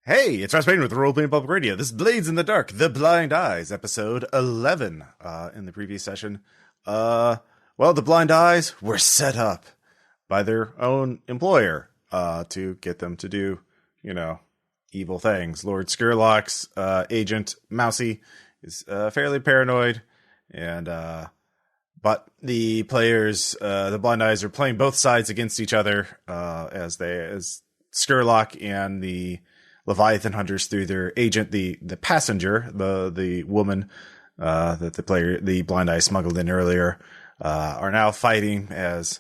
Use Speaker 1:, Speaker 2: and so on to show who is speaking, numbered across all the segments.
Speaker 1: Hey, it's Ross Payne with Role Playing Public Radio. This is Blades in the Dark, The Blind Eyes, episode 11. In the previous session, the Blind Eyes were set up by their own employer to get them to do, evil things. Lord Skurlock's agent, Mousy, is fairly paranoid, and but the players, the Blind Eyes, are playing both sides against each other as Skurlock and the Leviathan hunters through their agent, the passenger, the woman that the Blind Eye smuggled in earlier, are now fighting as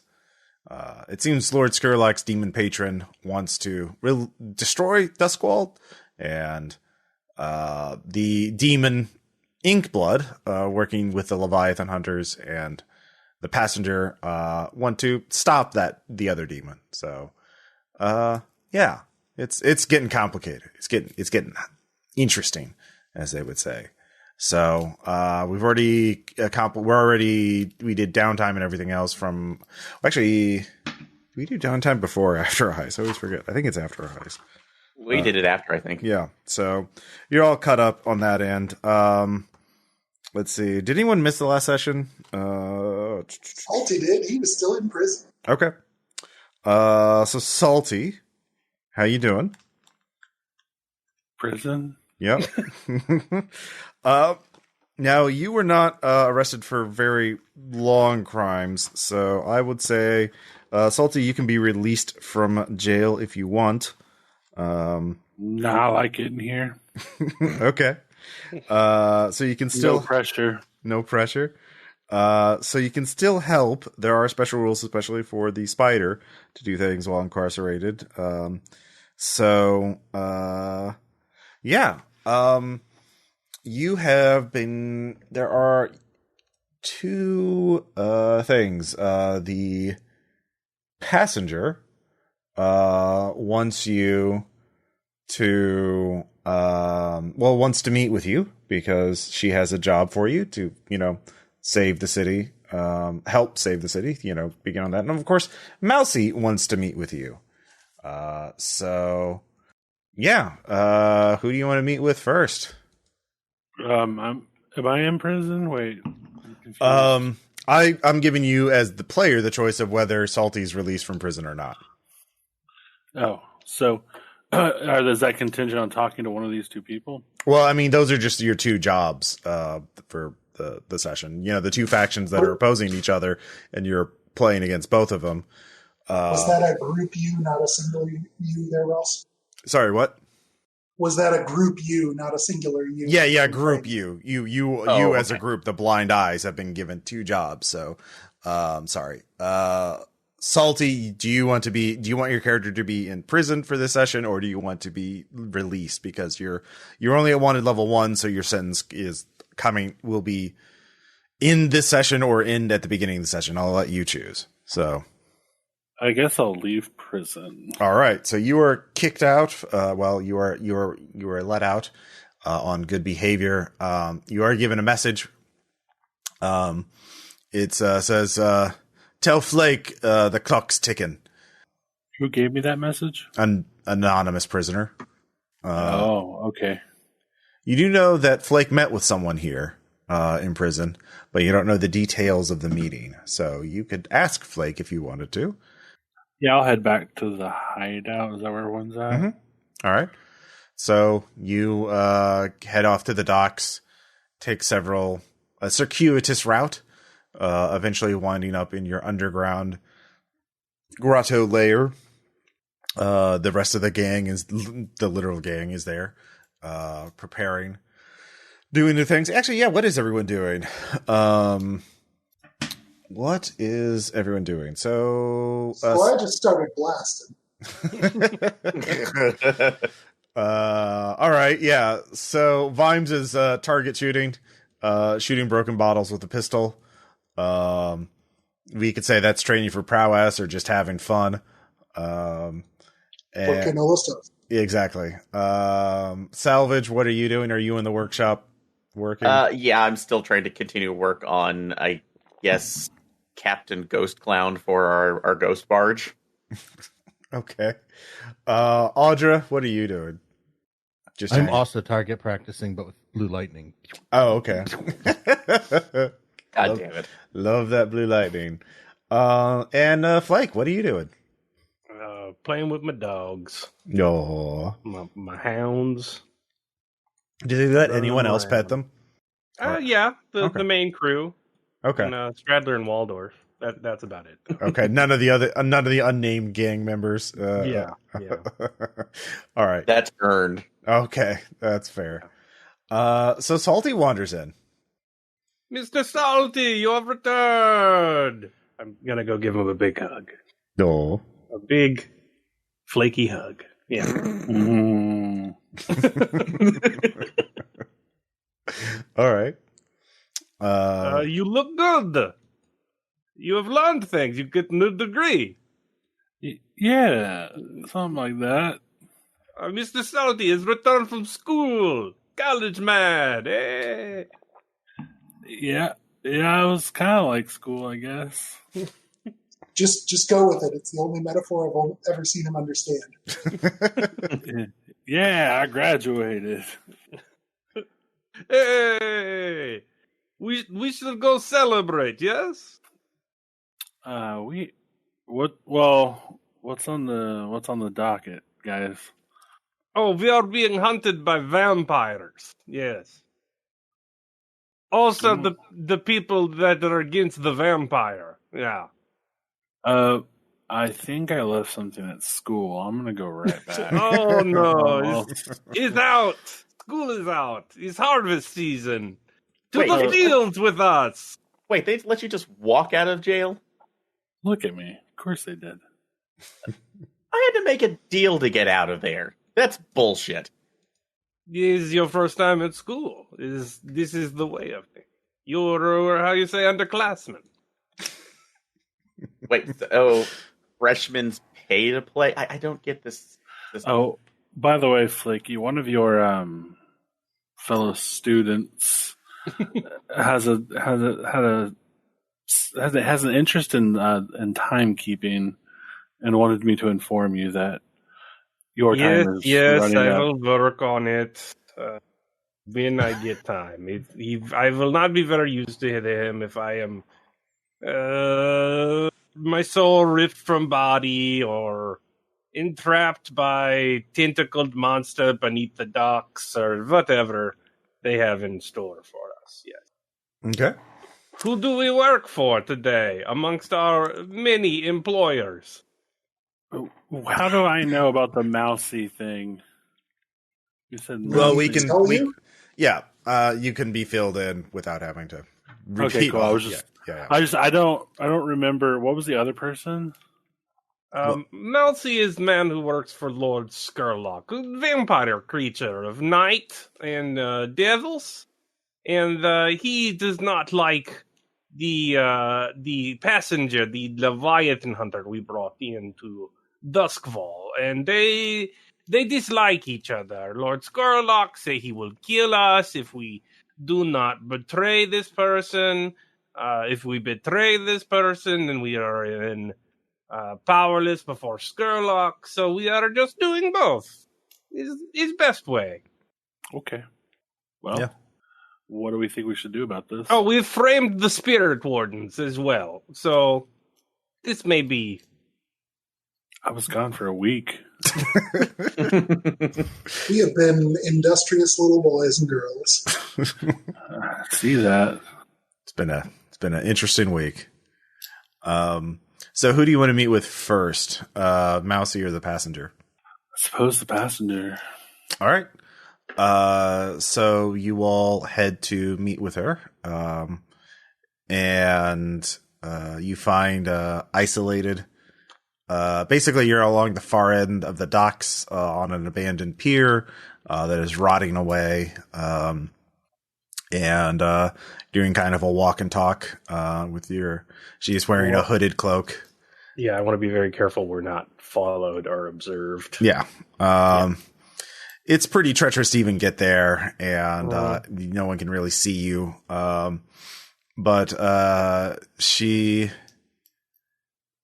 Speaker 1: it seems Lord Skurlock's demon patron wants to destroy Duskwall, and the demon Inkblood, working with the Leviathan hunters and the passenger, want to stop the other demon. So, yeah. It's getting complicated. It's getting interesting, as they would say. So we did downtime and everything else from. Actually, do we do downtime before or after Heist? I always forget. I think it's after Heist.
Speaker 2: We did it after, I think.
Speaker 1: Yeah. So you're all caught up on that end. Let's see. Did anyone miss the last session?
Speaker 3: Salty did. He was still in prison.
Speaker 1: Okay. So Salty. How you doing?
Speaker 4: Prison?
Speaker 1: Yep. Now, you were not arrested for very long crimes, so I would say, Salty, you can be released from jail if you want.
Speaker 4: Nah, I like it in here.
Speaker 1: Okay. So you can still...
Speaker 4: No pressure.
Speaker 1: No pressure. So you can still help. There are special rules, especially for the spider, to do things while incarcerated. You have been. There are two things. The passenger wants you to wants to meet with you because she has a job for you to save the city, help save the city, begin on that. And of course, Mousy wants to meet with you. Who do you want to meet with first?
Speaker 4: Am I in prison? Wait. I'm
Speaker 1: I'm giving you as the player the choice of whether Salty's released from prison or not.
Speaker 4: Oh, so is that contingent on talking to one of these two people?
Speaker 1: Well, I mean, those are just your two jobs for the session. The two factions that are opposing each other, and you're playing against both of them.
Speaker 3: Was that a group you, not a single you there, Ross?
Speaker 1: Sorry, what?
Speaker 3: Was that a group you, not a singular you?
Speaker 1: Yeah, group you. You as a group, the Blind Eyes, have been given two jobs. So, sorry. Salty, do you want your character to be in prison for this session, or do you want to be released because you're only at wanted level 1, so your sentence will be in this session or end at the beginning of the session? I'll let you choose. So,
Speaker 4: I guess I'll leave prison.
Speaker 1: All right. So you are kicked out. You are let out on good behavior. You are given a message. It says, "Tell Flake the clock's ticking."
Speaker 4: Who gave me that message?
Speaker 1: An anonymous prisoner.
Speaker 4: Okay.
Speaker 1: You do know that Flake met with someone here in prison, but you don't know the details of the meeting. So you could ask Flake if you wanted to.
Speaker 4: Yeah, I'll head back to the hideout. Is that where everyone's at?
Speaker 1: Mm-hmm. All right. So you head off to the docks, take a circuitous route, eventually winding up in your underground grotto lair. The rest of the literal gang is there, preparing, doing the things. Actually, yeah, what is everyone doing? What is everyone doing? So
Speaker 3: I just started blasting.
Speaker 1: All right, yeah. So Vimes is target shooting broken bottles with a pistol. We could say that's training for prowess or just having fun.
Speaker 3: What canola stuff?
Speaker 1: Exactly. Salvage, what are you doing? Are you in the workshop working?
Speaker 2: Yeah, I'm still trying to continue work on, I guess, Captain Ghost Clown for our ghost barge.
Speaker 1: Okay. Audra, what are you doing? Just
Speaker 5: I'm
Speaker 1: trying-
Speaker 5: also target practicing, but with blue lightning.
Speaker 1: Oh, okay.
Speaker 2: God damn it.
Speaker 1: Love that blue lightning. And Flake, what are you doing?
Speaker 6: Playing with my dogs,
Speaker 1: No.
Speaker 6: my hounds.
Speaker 1: Do they let
Speaker 6: Running
Speaker 1: anyone else pet
Speaker 6: around.
Speaker 1: them?
Speaker 6: Yeah,
Speaker 1: Okay.
Speaker 6: the main crew,
Speaker 1: Okay.
Speaker 6: and Stradler and Waldorf. That's about it.
Speaker 1: Okay. None of the unnamed gang members.
Speaker 6: Yeah.
Speaker 1: All right.
Speaker 2: That's earned.
Speaker 1: Okay, that's fair. So Salty wanders in.
Speaker 6: Mr. Salty, you have returned. I'm gonna go give him a big hug,
Speaker 1: No.
Speaker 6: a big, flaky hug. Yeah.
Speaker 4: Mm.
Speaker 1: All right.
Speaker 6: You look good. You have learned things. You get a new degree.
Speaker 4: Yeah, something like that.
Speaker 6: Mr. Salty has returned from school. College man. Hey.
Speaker 4: Yeah, I was kind of like school, I guess.
Speaker 3: Just go with it. It's the only metaphor I've ever seen him understand.
Speaker 4: Yeah, I graduated.
Speaker 6: Hey. We should go celebrate, yes?
Speaker 4: What's on the docket, guys?
Speaker 6: Oh, we are being hunted by vampires. Yes. Also, the people that are against the vampire. Yeah.
Speaker 4: I think I left something at school. I'm gonna go right back.
Speaker 6: Oh no! It's out. School is out. It's harvest season. To
Speaker 2: Wait,
Speaker 6: the fields with us.
Speaker 2: Wait, they let you just walk out of jail?
Speaker 4: Look at me. Of course they did.
Speaker 2: I had to make a deal to get out of there. That's bullshit.
Speaker 6: This is your first time at school. This is the way of it. You're how you say underclassmen.
Speaker 2: Wait, freshmen pay to play? I don't get this.
Speaker 4: Oh, by the way, Flaky, one of your fellow students has an interest in timekeeping, and wanted me to inform you that your time is running
Speaker 6: I
Speaker 4: out.
Speaker 6: will work on it when I get time. I will not be very used to him if I am my soul ripped from body or entrapped by tentacled monster beneath the docks or whatever they have in store for us. Yes.
Speaker 1: Okay.
Speaker 6: Who do we work for today amongst our many employers?
Speaker 4: How do I know about the mousy thing? You said
Speaker 1: Well, we
Speaker 4: mousy.
Speaker 1: can.
Speaker 3: Tell you?
Speaker 1: Yeah. You can be filled in without having to repeat.
Speaker 4: Okay, cool. I
Speaker 1: all-
Speaker 4: was just.
Speaker 1: Yeah.
Speaker 4: I don't remember what was the other person.
Speaker 6: Mousy is man who works for Lord Skurlock, a vampire creature of night and devils, and he does not like the passenger, the Leviathan hunter we brought into Duskfall, and they dislike each other. Lord Skurlock say he will kill us if we do not betray this person. If we betray this person, then we are in powerless before Skurlock. So we are just doing both. Is best way.
Speaker 4: Okay. Well,
Speaker 1: Yeah.
Speaker 4: what do we think we should do about this?
Speaker 6: Oh, we've framed the spirit wardens as well. So this may be.
Speaker 4: I was gone for a week.
Speaker 3: We have been industrious little boys and girls.
Speaker 4: I see that.
Speaker 1: It's been an interesting week. So who do you want to meet with first, Mousy or the passenger?
Speaker 4: I suppose the passenger.
Speaker 1: All right. So you all head to meet with her, and you find isolated. Basically, you're along the far end of the docks on an abandoned pier that is rotting away, and doing kind of a walk and talk with your. She's wearing a hooded cloak.
Speaker 6: Yeah, I want to be very careful we're not followed or observed.
Speaker 1: Yeah. It's pretty treacherous to even get there, and no one can really see you. But she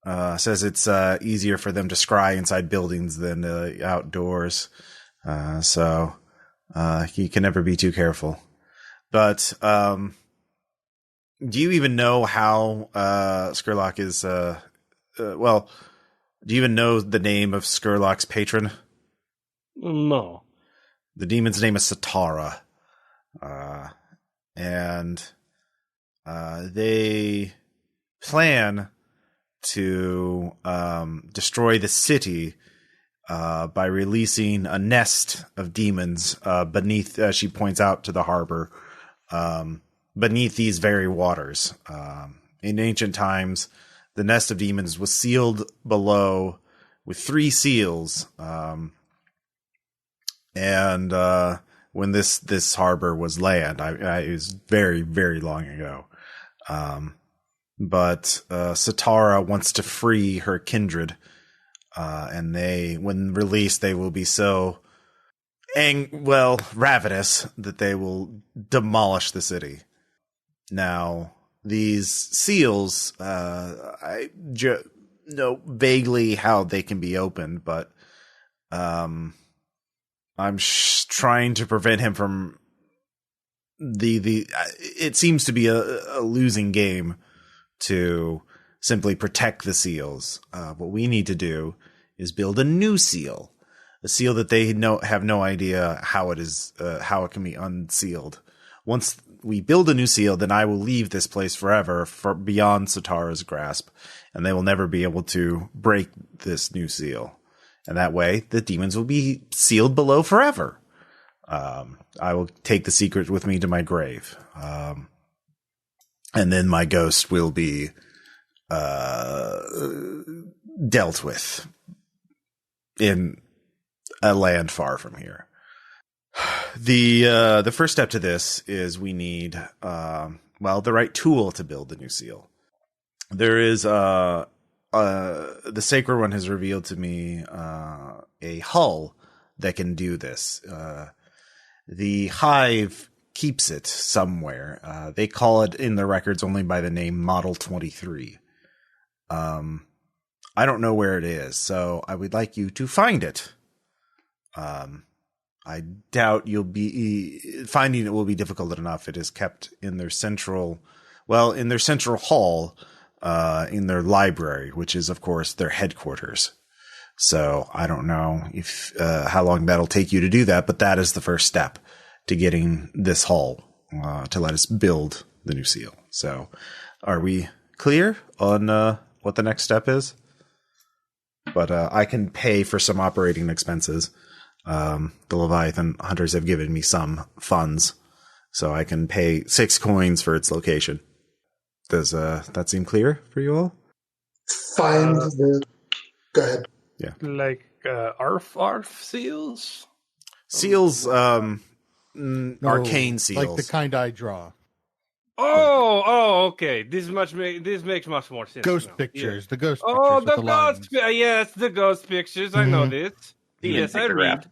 Speaker 1: says it's easier for them to scry inside buildings than outdoors. So You can never be too careful. But do you even know how Skurlock is? Well, do you even know the name of Skurlock's patron?
Speaker 6: No.
Speaker 1: The demon's name is Satara, and they plan to destroy the city by releasing a nest of demons beneath, she points out to the harbor, beneath these very waters. In ancient times, the nest of demons was sealed below with 3 seals, and when this harbor was land, it was very, very long ago. But Satara wants to free her kindred, and when released, they will be so ravenous that they will demolish the city. Now, these seals, I know vaguely how they can be opened, but I'm trying to prevent him from it seems to be a losing game to simply protect the seals. What we need to do is build a new seal, a seal that they have no idea how it can be unsealed. Once we build a new seal, then I will leave this place forever, beyond Satara's grasp, and they will never be able to break this new seal. And that way, the demons will be sealed below forever. I will take the secret with me to my grave. And then my ghost will be dealt with in a land far from here. The first step to this is we need the right tool to build the new seal. There is the Sacred One has revealed to me a hull that can do this. The Hive keeps it somewhere. They call it in their records only by the name Model 23. I don't know where it is, so I would like you to find it. I doubt finding it will be difficult enough. It is kept in their central hall, in their library, which is, of course, their headquarters. So I don't know if how long that'll take you to do that, but that is the first step to getting this hull to let us build the new seal. So are we clear on what the next step is? But I can pay for some operating expenses. The Leviathan hunters have given me some funds, so I can pay 6 coins for its location. Does that seem clear for you all?
Speaker 3: Go ahead.
Speaker 1: Yeah.
Speaker 6: Like ARF seals?
Speaker 1: Seals, arcane seals.
Speaker 5: Like the kind I draw.
Speaker 6: Okay. This makes much more sense.
Speaker 5: Ghost
Speaker 6: now.
Speaker 5: pictures.
Speaker 6: Yeah.
Speaker 5: The ghost pictures.
Speaker 6: Oh,
Speaker 5: with
Speaker 6: the
Speaker 5: lines.
Speaker 6: ghost. Yes, the ghost pictures. I know this. Yes, I read.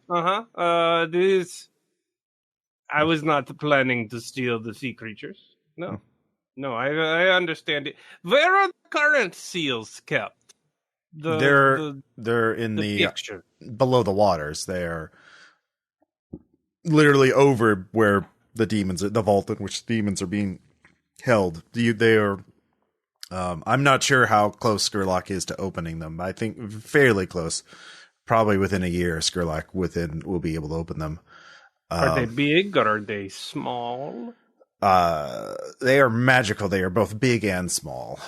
Speaker 6: This. I was not planning to steal the sea creatures. No, I understand it. Where are the current seals kept?
Speaker 1: They're in the
Speaker 6: picture
Speaker 1: below the waters. They are literally over where the vault in which demons are being held. They are. I'm not sure how close Skurlock is to opening them. I think fairly close. Probably within a year, Skurlock will be able to open them.
Speaker 6: Are they big or are they small?
Speaker 1: They are magical. They are both big and small.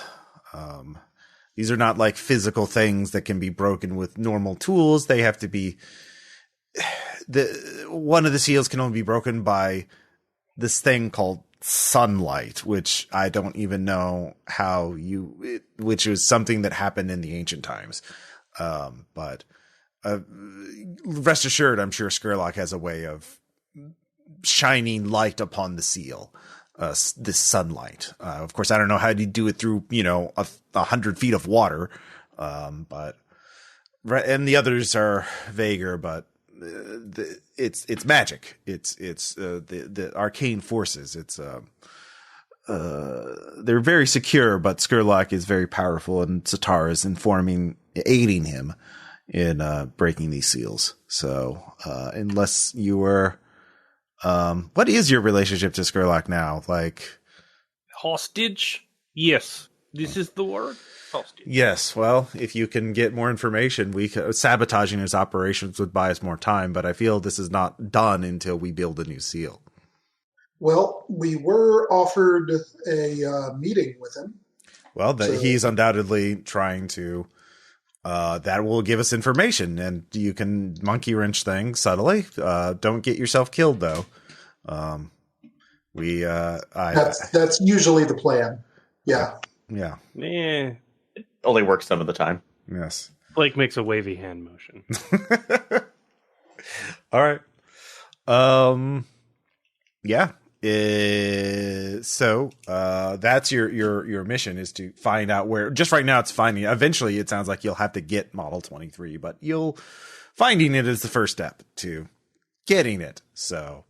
Speaker 1: These are not like physical things that can be broken with normal tools. They have to be. One of the seals can only be broken by this thing called sunlight, which I don't even know which was something that happened in the ancient times. But rest assured, I'm sure Skurlock has a way of shining light upon the seal. This sunlight. Of course, I don't know how to do it through 100 feet of water, and the others are vaguer, but it's magic. It's the arcane forces. They're very secure, but Skurlock is very powerful, and Satara is aiding him in breaking these seals. So unless you were What is your relationship to Skurlock now? Like,
Speaker 6: Hostage? Yes. This is the word? Hostage.
Speaker 1: yes. Well, if you can get more information, sabotaging his operations would buy us more time, but I feel this is not done until we build a new seal.
Speaker 3: Well, we were offered a meeting with him.
Speaker 1: Well, he's undoubtedly trying to. That will give us information, and you can monkey wrench things subtly. Don't get yourself killed, though.
Speaker 3: That's usually the plan. Yeah.
Speaker 1: Yeah.
Speaker 6: Eh.
Speaker 2: It only works some of the time.
Speaker 1: Yes.
Speaker 6: Flake makes a wavy hand motion.
Speaker 1: All right. Yeah. So that's your mission, is to find out where. Just right now, it's finding. Eventually, it sounds like you'll have to get Model 23, but finding it is the first step to getting it. So,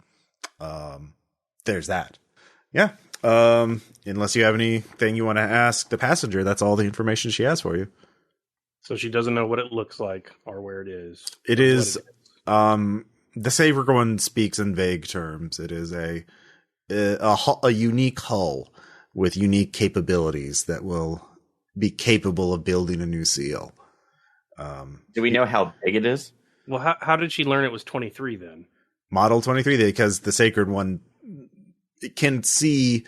Speaker 1: there's that. Yeah. Unless you have anything you want to ask the passenger, that's all the information she has for you.
Speaker 6: So she doesn't know what it looks like or where it is.
Speaker 1: It is. The Saver one speaks in vague terms. It is a unique hull with unique capabilities that will be capable of building a new seal.
Speaker 2: Do we know how big it is?
Speaker 6: Well, how did she learn it was 23 then?
Speaker 1: Model 23, because the Sacred One can see.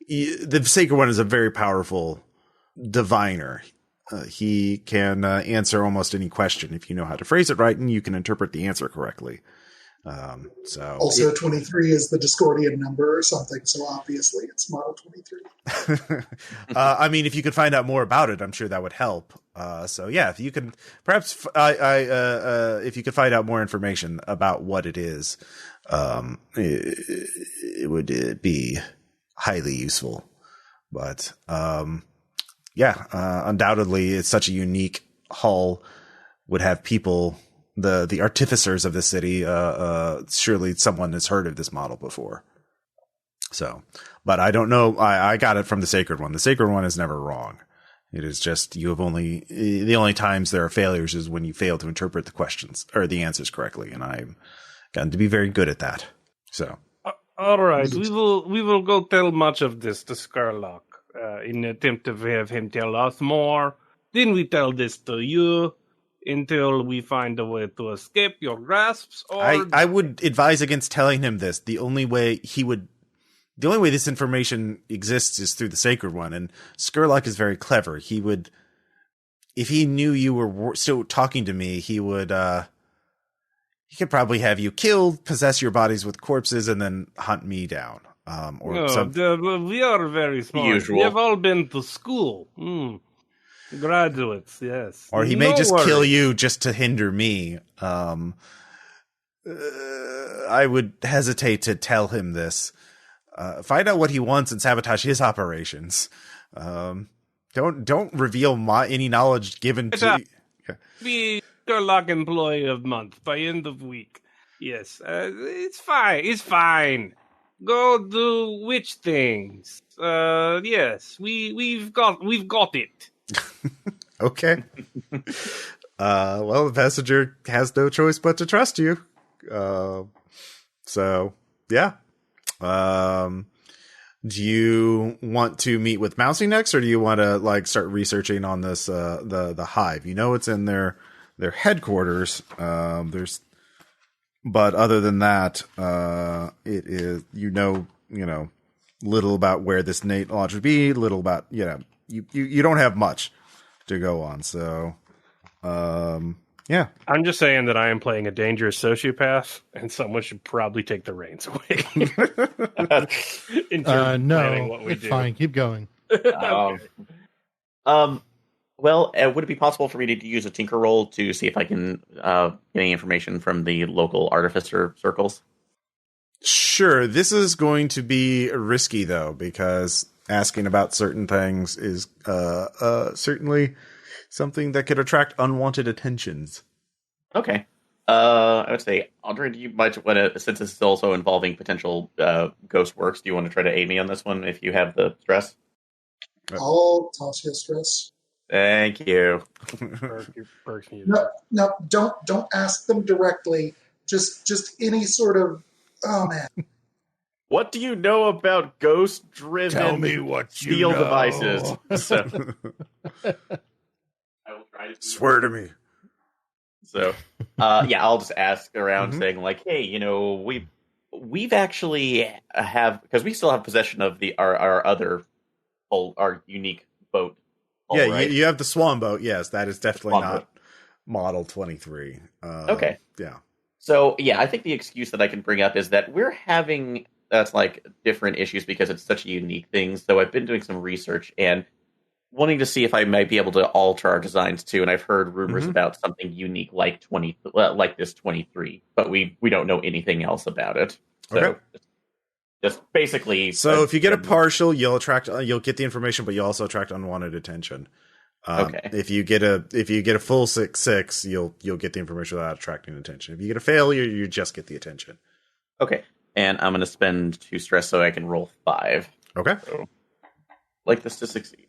Speaker 1: The Sacred One is a very powerful diviner. He can answer almost any question if you know how to phrase it right and you can interpret the answer correctly. Also,
Speaker 3: 23 is the Discordian number or something, so obviously it's Model 23.
Speaker 1: I mean, if you could find out more about it, I'm sure that would help. So yeah, if you could perhaps, if you could find out more information about what it is, it would be highly useful. But undoubtedly, it's such a unique hull. Would have people. The artificers of the city, surely someone has heard of this model before. So, but I don't know. I got it from the Sacred One. The Sacred One is never wrong. It is just the only times there are failures is when you fail to interpret the questions or the answers correctly. And I've gotten to be very good at that. So,
Speaker 6: all right, we will go tell much of this to Skurlock in an attempt to have him tell us more. Then we tell this to you. Until we find a way to escape your grasps, or
Speaker 1: I would advise against telling him this. The only way this information exists is through the Sacred One, and Skurlock is very clever. He would, if he knew you were still talking to me, he could probably have you killed, possess your bodies with corpses, and then hunt me down. We
Speaker 6: are very smart.
Speaker 2: Usual.
Speaker 6: We have all been to school. Graduates, yes.
Speaker 1: Or he may just kill you just to hinder me. I would hesitate to tell him this. Find out what he wants and sabotage his operations. Don't reveal any knowledge given to you.
Speaker 6: Be Skurlock Employee of Month by end of week. Yes, it's fine. It's fine. Go do witch things. Yes, we've got it.
Speaker 1: Okay. Well, the passenger has no choice but to trust you. So, yeah. Do you want to meet with Mousy next, or do you want to start researching on this the hive? You know, it's in their headquarters. But other than that, it is little about where this Nate lodge would be, little about you don't have much to go on. So, yeah.
Speaker 6: I'm just saying that I am playing a dangerous sociopath, and someone should probably take the reins away.
Speaker 5: No, it's fine. Keep going.
Speaker 2: Okay. Well, would it be possible for me to use a tinker roll to see if I can get any information from the local artificer circles?
Speaker 1: Sure. This is going to be risky, though, because asking about certain things is certainly something that could attract unwanted attentions.
Speaker 2: Okay. I would say, Audra, do you might want to, since this is also involving potential ghost works, do you want to try to aid me on this one if you have the stress?
Speaker 3: I'll toss you a stress.
Speaker 2: Thank you.
Speaker 3: No, don't ask them directly. Just any sort of Oh, man.
Speaker 2: What do you know about ghost-driven
Speaker 1: Tell me what you
Speaker 2: steel
Speaker 1: know.
Speaker 2: devices? So, I will try to
Speaker 1: swear to me.
Speaker 2: So, I'll just ask around, saying like, "Hey, we've actually have because we still have possession of our other our unique boat.
Speaker 1: Yeah,
Speaker 2: right?
Speaker 1: you have the swan boat. Yes, that is definitely
Speaker 2: Swan
Speaker 1: not
Speaker 2: boat.
Speaker 1: Model 23.
Speaker 2: Okay.
Speaker 1: Yeah.
Speaker 2: So, I think the excuse that I can bring up is that we're having that's like different issues because it's such a unique thing. So I've been doing some research and wanting to see if I might be able to alter our designs too. And I've heard rumors about something unique like like this 23, but we don't know anything else about it. So
Speaker 1: Okay.
Speaker 2: just basically.
Speaker 1: So if you get a partial, you'll get the information, but you also attract unwanted attention.
Speaker 2: Okay.
Speaker 1: If you get a full 6/6, you'll get the information without attracting attention. If you get a failure, you just get the attention.
Speaker 2: Okay. And I'm going to spend 2 stress so I can roll 5.
Speaker 1: Okay.
Speaker 2: So, like this to succeed.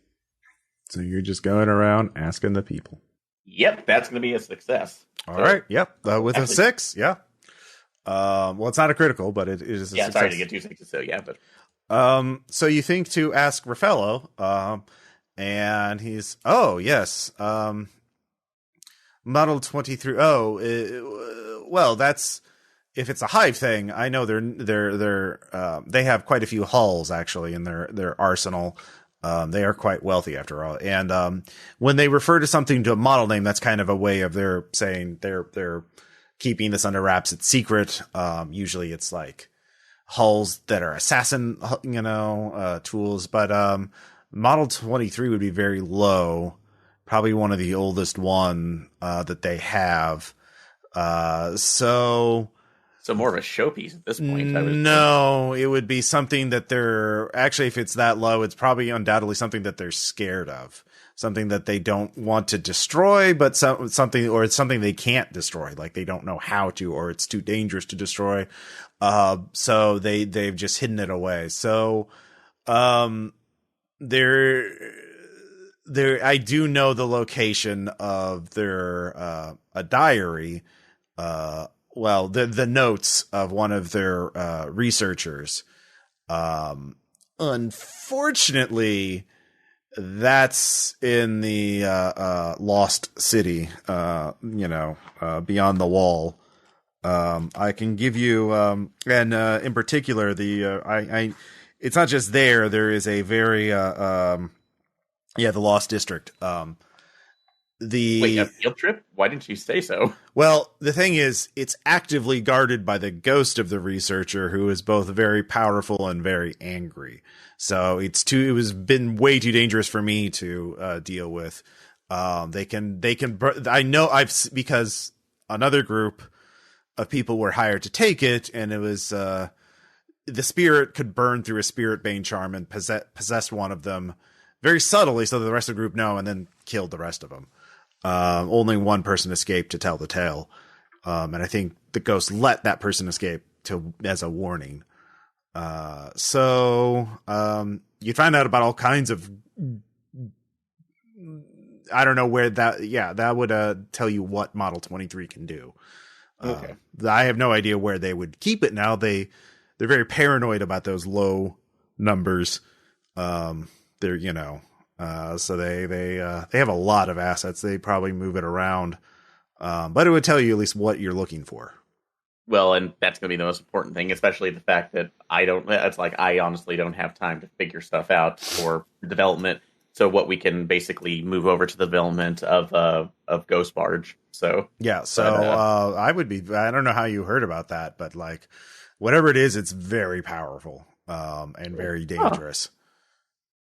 Speaker 1: So you're just going around asking the people.
Speaker 2: Yep, that's going to be a success.
Speaker 1: All right. Yep. With a 6, yeah. Well, it's not a critical, but it is a success.
Speaker 2: Sorry to get 2 6s, so yeah, but
Speaker 1: so you think to ask Raffaello, and he's yes, Model 23. Well, that's if it's a hive thing. I know they have quite a few hulls actually in their arsenal. They are quite wealthy after all. And when they refer to something to a model name, that's kind of a way of their saying they're keeping this under wraps. It's secret. Usually it's like hulls that are assassin, tools. But Model 23 would be very low. Probably one of the oldest one that they have. So
Speaker 2: more of a showpiece at this point.
Speaker 1: No, it would be something that they're actually, if it's that low, it's probably undoubtedly something that they're scared of, something that they don't want to destroy, but something, or it's something they can't destroy, like they don't know how to, or it's too dangerous to destroy. So they've just hidden it away. So, I do know the location of their a diary. Well, the notes of one of their researchers. Unfortunately, that's in the Lost City. Beyond the Wall. I can give you, and in particular, it's not just there. There is a very the Lost District.
Speaker 2: Wait, a field trip? Why didn't you say so?
Speaker 1: Well, the thing is, it's actively guarded by the ghost of the researcher, who is both very powerful and very angry. So it was been way too dangerous for me to deal with. I know because another group of people were hired to take it, and it was the spirit could burn through a spirit bane charm and possess one of them very subtly, so that the rest of the group know, and then killed the rest of them. Only one person escaped to tell the tale. And I think the ghost let that person escape as a warning. So you find out about all kinds of, I don't know where that would tell you what Model 23 can do.
Speaker 2: Okay.
Speaker 1: I have no idea where they would keep it now. They're very paranoid about those low numbers. So they have a lot of assets. They probably move it around, but it would tell you at least what you're looking for.
Speaker 2: Well, and that's going to be the most important thing, especially the fact that I honestly don't have time to figure stuff out for development. So what we can basically move over to the development of Ghost Barge. So
Speaker 1: yeah. So I don't know how you heard about that, but like whatever it is, it's very powerful and very dangerous.
Speaker 2: Huh.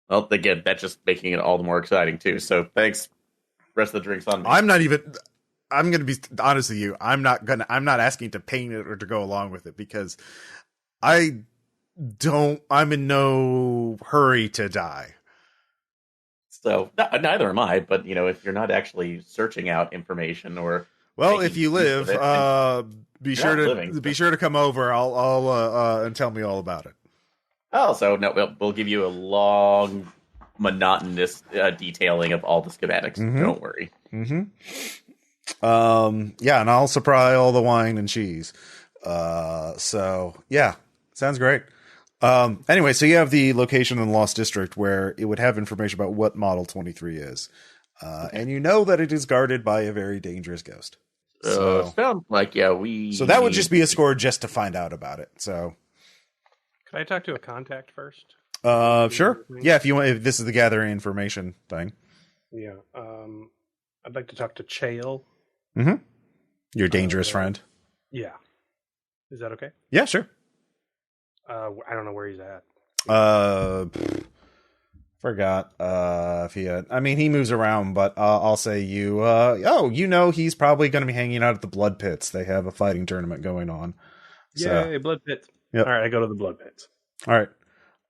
Speaker 2: Well, again, that's just making it all the more exciting too. So thanks. Rest of the drinks on me.
Speaker 1: I'm going to be honest with you. I'm not asking to paint it or to go along with it because I'm in no hurry to die.
Speaker 2: So neither am I, but if you're not actually searching out information or
Speaker 1: if you live, be sure to come over. I'll and tell me all about it.
Speaker 2: Oh, so no, we'll give you a long, monotonous detailing of all the schematics. Mm-hmm. Don't worry.
Speaker 1: Mm-hmm. And I'll supply all the wine and cheese. So yeah, sounds great. Anyway, so you have the location in the Lost District where it would have information about what Model 23 is. And you know that it is guarded by a very dangerous ghost.
Speaker 2: So sounds like, we...
Speaker 1: So that would just be a score just to find out about it, so...
Speaker 6: Can I talk to a contact first?
Speaker 1: Sure. Yeah, if this is the gathering information thing.
Speaker 6: Yeah. I'd like to talk to Chael.
Speaker 1: Mm-hmm. Your dangerous friend.
Speaker 6: Yeah. Is that okay?
Speaker 1: Yeah, sure.
Speaker 6: I don't know where he's at.
Speaker 1: Forgot if he had... I mean, he moves around, but I'll say you... he's probably going to be hanging out at the Blood Pits. They have a fighting tournament going on.
Speaker 6: Yay, Blood Pits. Yep. All right, I go to the Blood Pits.
Speaker 1: All right.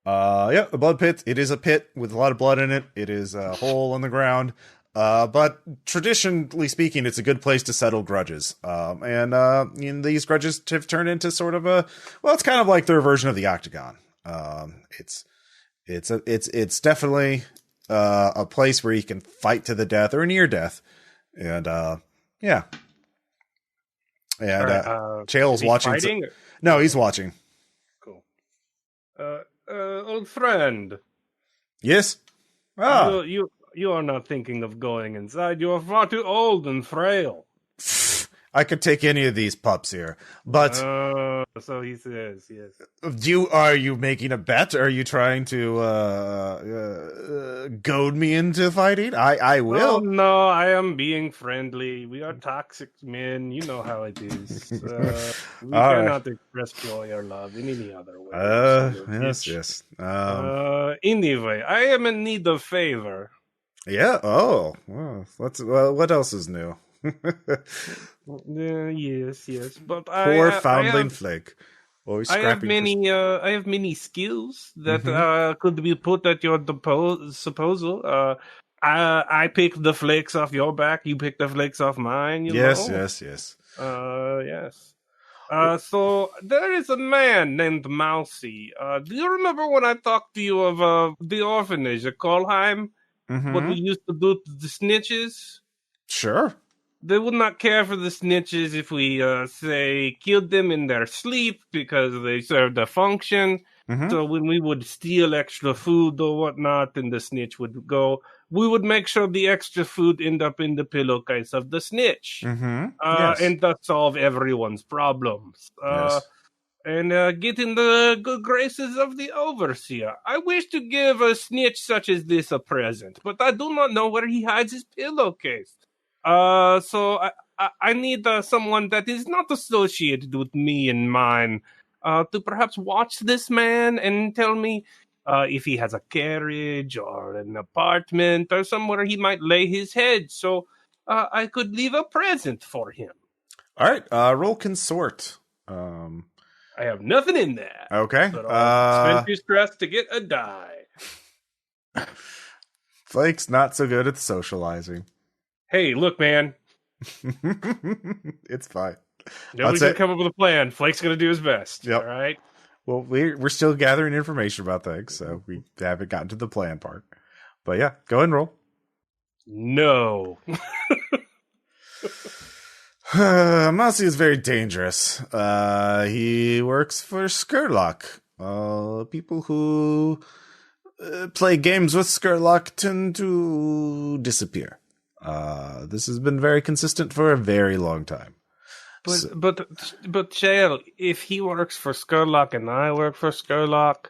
Speaker 1: The Blood Pit. It is a pit with a lot of blood in it. It is a hole in the ground. But traditionally speaking, it's a good place to settle grudges. And these grudges have turned into sort of it's kind of like their version of the Octagon. It's definitely a place where you can fight to the death or near death. And yeah. And Chael's watching.
Speaker 6: Fighting?
Speaker 1: No, he's watching.
Speaker 6: Cool. Old friend.
Speaker 1: Yes.
Speaker 6: You are not thinking of going inside. You are far too old and frail.
Speaker 1: I could take any of these pups here, but
Speaker 6: so he says, yes.
Speaker 1: Are you making a bet? Are you trying to goad me into fighting? I will.
Speaker 6: Oh, no, I am being friendly. We are toxic men. You know how it is. We cannot express joy or love in any other way.
Speaker 1: Yes.
Speaker 6: Anyway, I am in need of favor.
Speaker 1: Yeah. Oh, well, what else is new?
Speaker 6: Yes, but
Speaker 1: poor foundling Flake.
Speaker 6: I have many skills that could be put at your disposal. I picked the flakes off your back. You picked the flakes off mine.
Speaker 1: Yes.
Speaker 6: Yes. So there is a man named Mousy. Do you remember when I talked to you of the orphanage at Kolheim?
Speaker 1: Mm-hmm.
Speaker 6: What we used to do to the snitches?
Speaker 1: Sure.
Speaker 6: They would not care for the snitches if we, say, killed them in their sleep because they served a function.
Speaker 1: Mm-hmm.
Speaker 6: So when we would steal extra food or whatnot, and the snitch would go, we would make sure the extra food end up in the pillowcase of the snitch.
Speaker 1: Mm-hmm.
Speaker 6: And thus solve everyone's problems.
Speaker 1: Yes.
Speaker 6: And get in the good graces of the overseer. I wish to give a snitch such as this a present, but I do not know where he hides his pillowcase. So I need someone that is not associated with me and mine to perhaps watch this man and tell me if he has a carriage or an apartment or somewhere he might lay his head, so I could leave a present for him.
Speaker 1: All right, roll consort.
Speaker 6: I have nothing in there.
Speaker 1: Okay.
Speaker 6: But I'll spend your stress to get a die.
Speaker 1: Flake's not so good at socializing.
Speaker 6: Hey, look, man.
Speaker 1: It's fine.
Speaker 6: Nobody's going to come up with a plan. Flake's going to do his best.
Speaker 1: Yep.
Speaker 6: All right?
Speaker 1: Well, we're still gathering information about things, so we haven't gotten to the plan part. But yeah, go ahead and roll.
Speaker 6: No.
Speaker 1: Mousy is very dangerous. He works for Skurlock. People who play games with Skurlock tend to disappear. This has been very consistent for a very long time.
Speaker 6: But Chael, if he works for Skurlock and I work for Skurlock,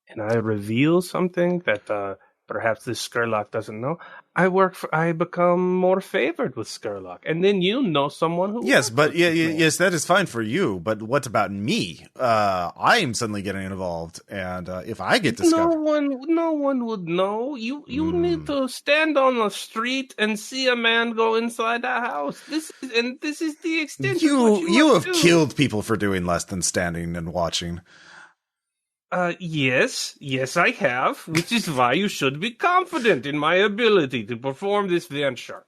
Speaker 6: and I reveal something that perhaps this Skurlock doesn't know, I become more favored with Skurlock, and then you know someone who.
Speaker 1: Yes, but yes, that is fine for you. But what about me? I am suddenly getting involved, and if I get discovered,
Speaker 6: no one would know. You need to stand on the street and see a man go inside a house. This is the extent.
Speaker 1: You have killed people for doing less than standing and watching.
Speaker 6: Yes, I have, which is why you should be confident in my ability to perform this venture.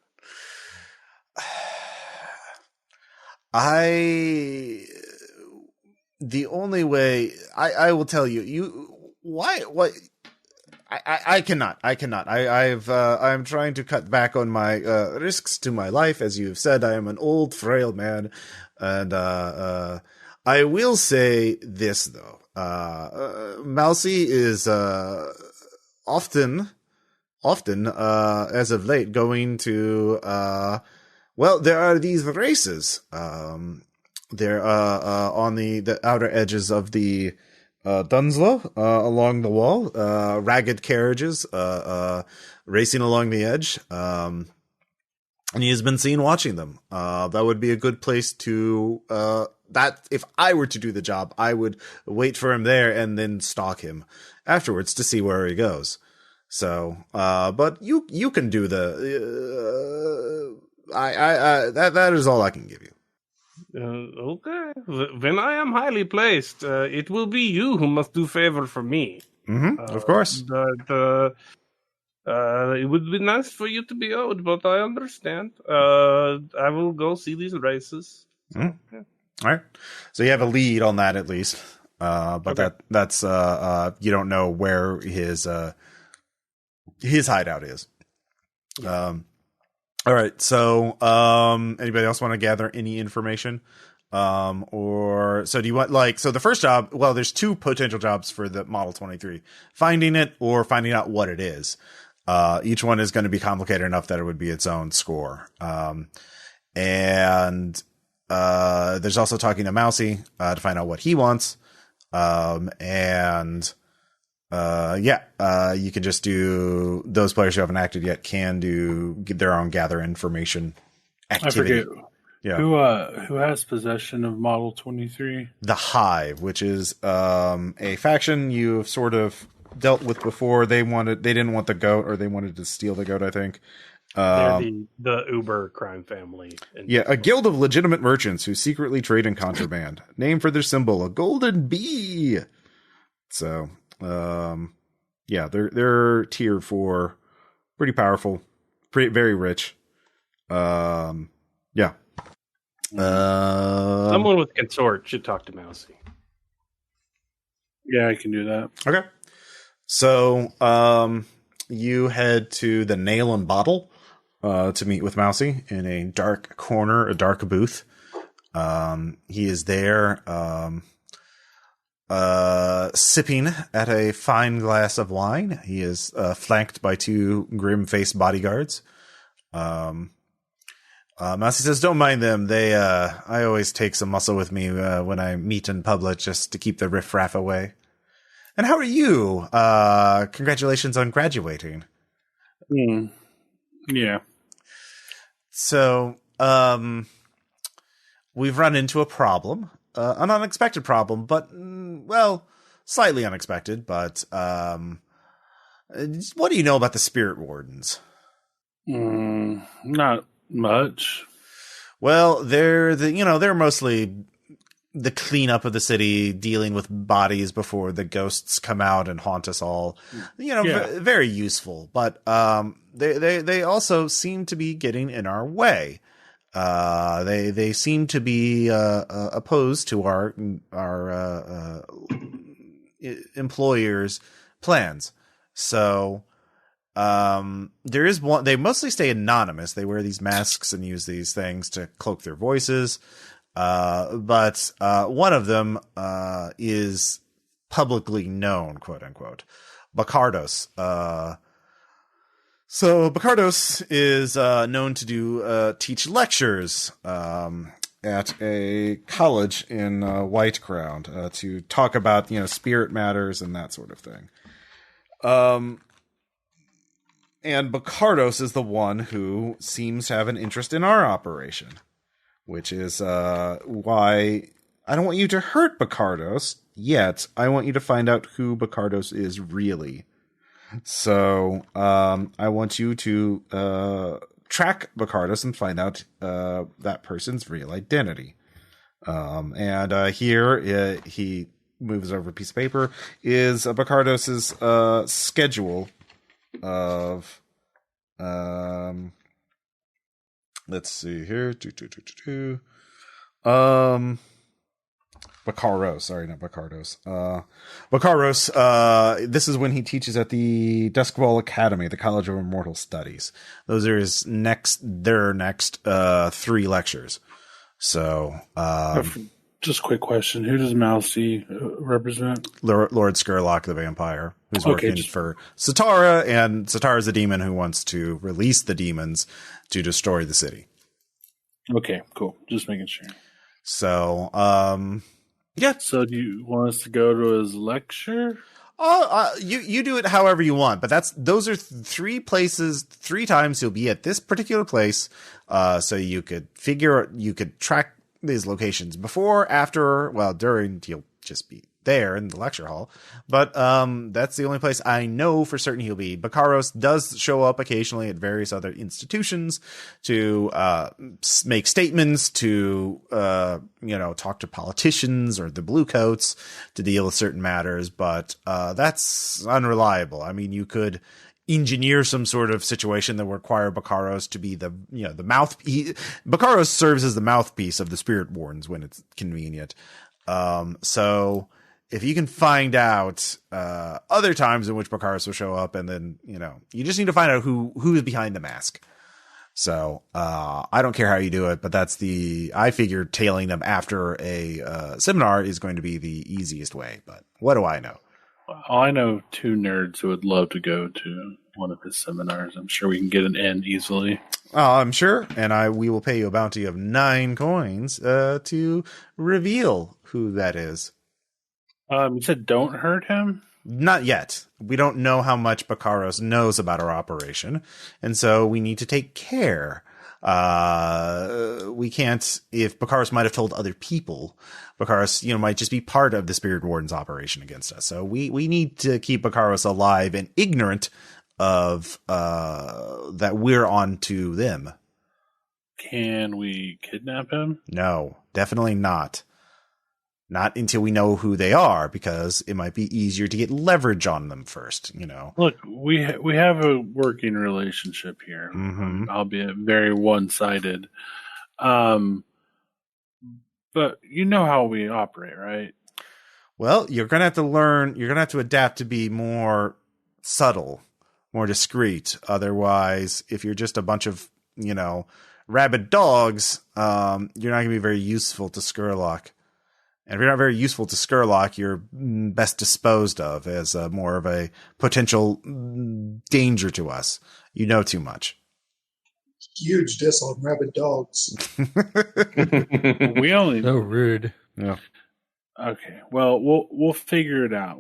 Speaker 1: The only way I will tell you why I cannot. I'm trying to cut back on my risks to my life. As you've said, I am an old, frail man, and I will say this though. Mousy is often as of late going to there are these races. They're on the outer edges of the Dunslow, along the wall, ragged carriages racing along the edge. And he has been seen watching them. That would be a good place to that if I were to do the job, I would wait for him there and then stalk him afterwards to see where he goes. So, but you can do the that is all I can give you.
Speaker 6: Okay. When I am highly placed, it will be you who must do favor for me.
Speaker 1: Of course.
Speaker 6: It would be nice for you to be owed, but I understand. I will go see these races. So, yeah.
Speaker 1: All right. So you have a lead on that at least. But okay. That's you don't know where his hideout is. All right. So anybody else want to gather any information? Or so do you want so the first job, well, there's two potential jobs for the Model 23, finding it or finding out what it is. Each one is going to be complicated enough that it would be its own score. And there's also talking to Mousy, to find out what he wants. You can just do those players who haven't acted yet can get their own gather information activity.
Speaker 4: I forget.
Speaker 1: Yeah.
Speaker 4: Who has possession of Model 23?
Speaker 1: The Hive, which is a faction you've sort of dealt with before. They didn't want the goat, or they wanted to steal the goat, I think.
Speaker 6: They're the Uber crime family.
Speaker 1: A guild of legitimate merchants who secretly trade in contraband. Name for their symbol, a golden bee. So, they're tier 4, pretty powerful, very rich.
Speaker 6: Someone with consort should talk to Mousy.
Speaker 4: Yeah, I can do that.
Speaker 1: Okay. So, you head to the Nail and Bottle to meet with Mousy in a dark corner, a dark booth. He is there sipping at a fine glass of wine. He is flanked by two grim-faced bodyguards. Mousy says, "Don't mind them. I always take some muscle with me when I meet in public just to keep the riffraff away. And how are you? Congratulations on graduating."
Speaker 4: Yeah.
Speaker 1: So, we've run into a problem, an unexpected problem, but, slightly unexpected, but, what do you know about the Spirit Wardens?
Speaker 4: Not much.
Speaker 1: Well, they're mostly the cleanup of the city, dealing with bodies before the ghosts come out and haunt us all. Very useful, but they also seem to be getting in our way. They seem to be opposed to our employers' plans. So there is one. They mostly stay anonymous. They wear these masks and use these things to cloak their voices. But one of them is publicly known, quote unquote, Bacardos. So Bacardos is known to teach lectures at a college in Whitecrown to talk about spirit matters and that sort of thing. And Bacardos is the one who seems to have an interest in our operation, which is why I don't want you to hurt Bacardos yet. I want you to find out who Bacardos is really. So I want you to track Bacardos and find out that person's real identity. And here he moves over a piece of paper is Bacardos' schedule of let's see here. Bacaros, sorry, not Bacardos. Bacaros, this is when he teaches at the Duskfall Academy, the College of Immortal Studies. Those are their next 3 lectures. So,
Speaker 4: Just a quick question. Who does Mousy represent?
Speaker 1: Lord Skurlock the vampire, who's working for Satara, and Satara's a demon who wants to release the demons to destroy the city.
Speaker 4: Okay, cool. Just making sure.
Speaker 1: So, yeah.
Speaker 4: So do you want us to go to his lecture?
Speaker 1: You do it however you want, but those are 3 places, 3 times he'll be at this particular place. So you could track these locations before, after, well, during, he'll just be there in the lecture hall. But that's the only place I know for certain he'll be. Bakaros does show up occasionally at various other institutions to make statements, to talk to politicians or the Bluecoats to deal with certain matters, but that's unreliable. I mean, you could engineer some sort of situation that would require Bakaros to be the mouthpiece. Bakaros serves as the mouthpiece of the Spirit Wardens when it's convenient. So if you can find out other times in which Bakaros will show up, and then you just need to find out who is behind the mask. So I don't care how you do it, but I figured tailing them after a seminar is going to be the easiest way. But what do I know?
Speaker 4: I know 2 nerds who would love to go to one of his seminars. I'm sure we can get an in easily.
Speaker 1: I'm sure, and we will pay you a bounty of 9 coins to reveal who that is.
Speaker 4: You said don't hurt him?
Speaker 1: Not yet. We don't know how much Bakaros knows about our operation, and so we need to take care. We can't, if Bakaros might have told other people, Bakaros, might just be part of the Spirit Warden's operation against us. So we need to keep Bakaros alive and ignorant of that we're on to them.
Speaker 4: Can we kidnap him?
Speaker 1: No, definitely not. Not until we know who they are, because it might be easier to get leverage on them first,
Speaker 4: Look, we have a working relationship here, albeit very one-sided. But you know how we operate, right?
Speaker 1: Well, you're going to have to learn, you're going to have to adapt to be more subtle, more discreet. Otherwise, if you're just a bunch of, rabid dogs, you're not going to be very useful to Skurlock. And if you're not very useful to Skurlock, you're best disposed of as more of a potential danger to us. You know too much.
Speaker 3: Huge diss on rabid dogs.
Speaker 4: We only
Speaker 5: so rude.
Speaker 1: Yeah.
Speaker 4: Okay. Well, we'll figure it out.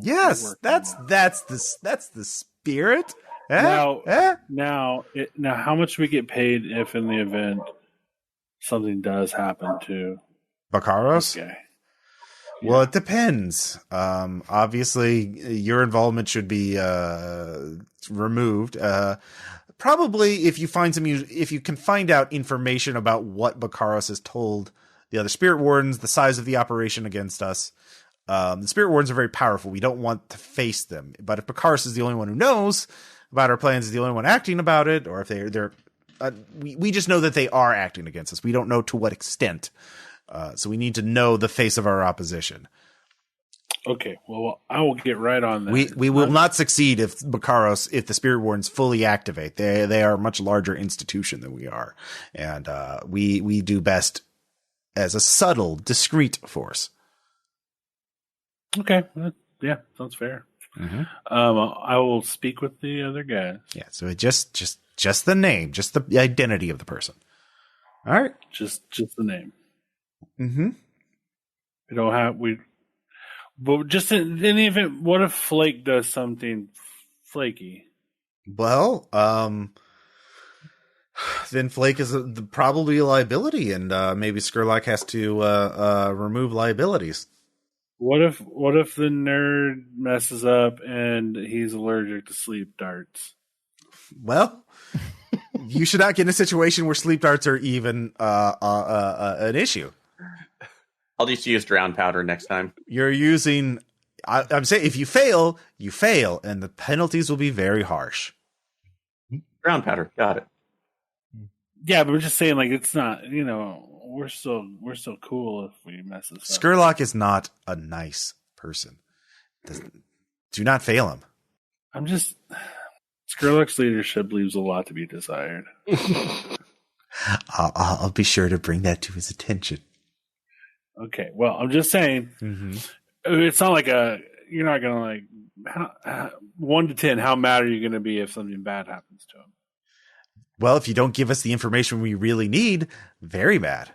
Speaker 1: Yes, that's the spirit.
Speaker 4: Now, how much do we get paid if in the event something does happen to
Speaker 1: Bakaros?
Speaker 4: Okay.
Speaker 1: Well, it depends. Obviously, your involvement should be removed. Probably, if you can find out information about what Bakaros has told the other Spirit Wardens, the size of the operation against us. The Spirit Wardens are very powerful. We don't want to face them. But if Bakaros is the only one who knows about our plans, is the only one acting about it, or if they're we just know that they are acting against us. We don't know to what extent. So we need to know the face of our opposition.
Speaker 4: Okay, well, I will get right on that.
Speaker 1: We will not succeed if the Spirit Wardens fully activate. They are a much larger institution than we are, and we do best as a subtle, discreet force.
Speaker 4: Okay, yeah, sounds fair.
Speaker 1: Mm-hmm.
Speaker 4: I will speak with the other guys.
Speaker 1: Yeah, so it just the name, just the identity of the person. All right,
Speaker 4: just the name.
Speaker 1: Mm-hmm.
Speaker 4: But just in the event, what if Flake does something flaky?
Speaker 1: Well, then Flake is probably a liability, and maybe Skurlock has to remove liabilities.
Speaker 4: What if the nerd messes up and he's allergic to sleep darts?
Speaker 1: Well, you should not get in a situation where sleep darts are even an issue.
Speaker 2: I'll just use drown powder next time.
Speaker 1: You're using... I'm saying if you fail, you fail, and the penalties will be very harsh.
Speaker 2: Drown powder, got it.
Speaker 4: Yeah, but we're just saying, like, it's not, we're still cool if we mess this up.
Speaker 1: Skurlock is not a nice person. Do not fail him.
Speaker 4: Skurlock's leadership leaves a lot to be desired.
Speaker 1: I'll be sure to bring that to his attention.
Speaker 4: Okay, well, I'm just saying, it's not like you're not going to 1 to 10, how mad are you going to be if something bad happens to him?
Speaker 1: Well, if you don't give us the information we really need, very mad.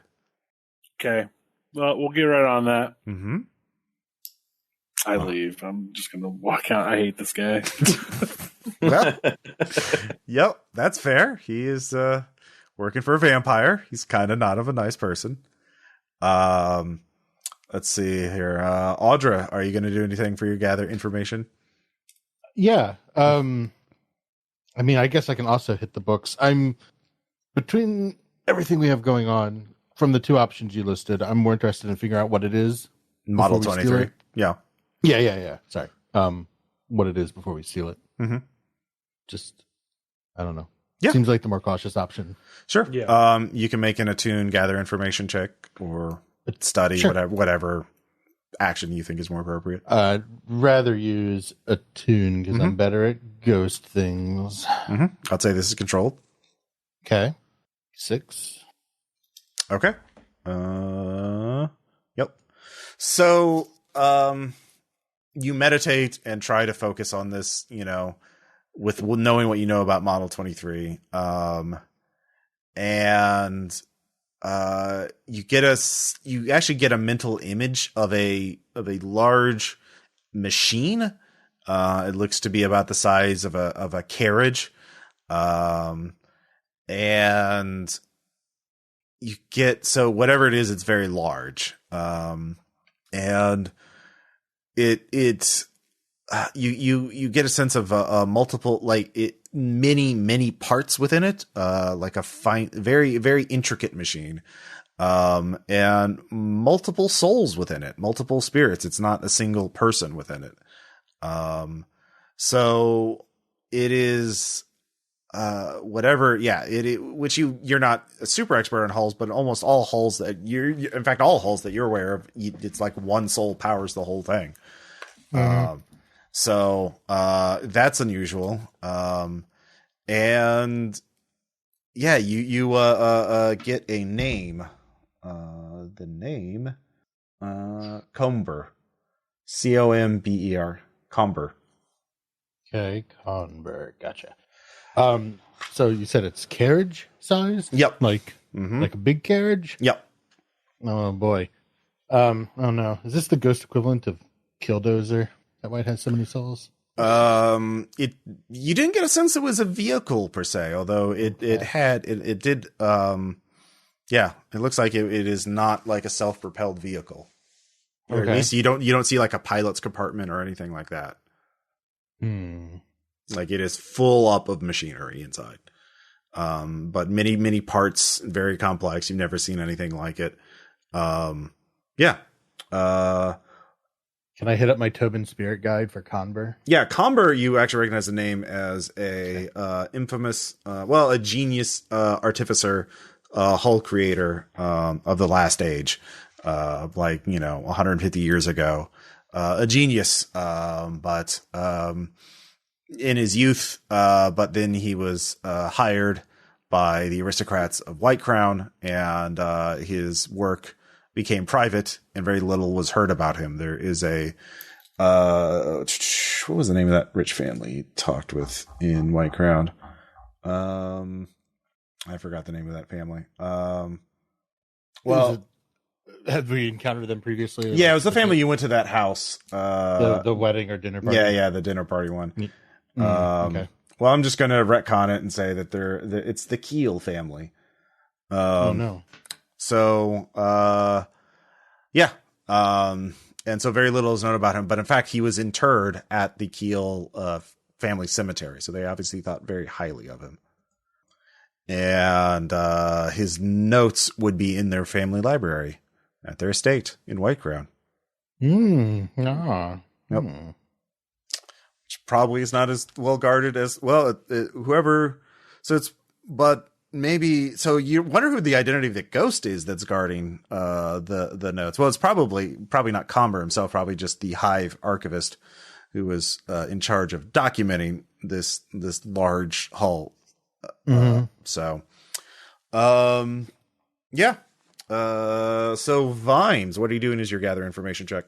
Speaker 4: Okay, well, we'll get right on that.
Speaker 1: Mm-hmm.
Speaker 4: I leave. I'm just going to walk out. I hate this guy.
Speaker 1: Well, yep, that's fair. He is working for a vampire. He's kind of not of a nice person. Let's see here. Audra, are you going to do anything for your gather information?
Speaker 5: Yeah. I mean, I guess I can also hit the books. I'm between everything we have going on from the 2 options you listed. I'm more interested in figuring out what it is.
Speaker 1: Model 23. Yeah.
Speaker 5: Yeah. Sorry. What it is before we steal it.
Speaker 1: Mm-hmm.
Speaker 5: Just, I don't know.
Speaker 1: Yeah.
Speaker 5: Seems like the more cautious option.
Speaker 1: Sure.
Speaker 6: Yeah.
Speaker 1: You can make an attune, gather information check, or study,
Speaker 5: Sure.
Speaker 1: whatever action you think is more appropriate.
Speaker 5: I'd rather use attune because I'm better at ghost things.
Speaker 1: I'd say this is controlled.
Speaker 5: Okay. 6.
Speaker 1: Okay. Yep. So, you meditate and try to focus on this, with knowing what you know about Model 23. And you actually get a mental image of a large machine. It looks to be about the size of a carriage. And you get, so whatever it is, it's very large. And you get a sense of multiple, many parts within it, like a fine, very, very intricate machine, and multiple souls within it, multiple spirits. It's not a single person within it. So it is, which you're not a super expert on hulls, but almost all hulls that all hulls that you're aware of, it's like one soul powers the whole thing. So that's unusual. And yeah, you get a name. The name Comber. Comber. Comber.
Speaker 5: Okay, Conberg. Gotcha. So you said it's carriage size?
Speaker 1: Yep.
Speaker 5: Like a big carriage?
Speaker 1: Yep.
Speaker 5: Oh boy. Oh no. Is this the ghost equivalent of Killdozer? That might have so many souls. You
Speaker 1: didn't get a sense it was a vehicle per se, although it did. Yeah, it looks like it is not like a self-propelled vehicle. Or at least you don't see like a pilot's compartment or anything like that. Like it is full up of machinery inside. But many parts, very complex. You've never seen anything like it. Yeah.
Speaker 5: Can I hit up my Tobin Spirit Guide for Conber?
Speaker 1: Yeah, Comber, you actually recognize the name as a infamous, a genius artificer, hull creator of the Last Age, 150 years ago. A genius, but in his youth, but then he was hired by the aristocrats of White Crown, and his work became private, and very little was heard about him. There is a what was the name of that rich family he talked with in White Crown? I forgot the name of that family.
Speaker 5: Have we encountered them previously?
Speaker 1: Yeah, it was the family you went to that house.
Speaker 5: The wedding or dinner party?
Speaker 1: Yeah, the dinner party one.
Speaker 5: Okay.
Speaker 1: Well, I'm just going to retcon it and say that it's the Keel family.
Speaker 5: Oh, no.
Speaker 1: So, yeah. And so very little is known about him, but in fact, he was interred at the Keel family cemetery. So they obviously thought very highly of him. And his notes would be in their family library at their estate in White Crown.
Speaker 5: Yep.
Speaker 1: Which probably is not as well guarded as whoever. So it's, but maybe, so you wonder who the identity of the ghost is that's guarding the notes. Well, it's probably not Comber himself, probably just the Hive archivist who was in charge of documenting this large hull. So, yeah. So Vimes, what are you doing as your gather information check?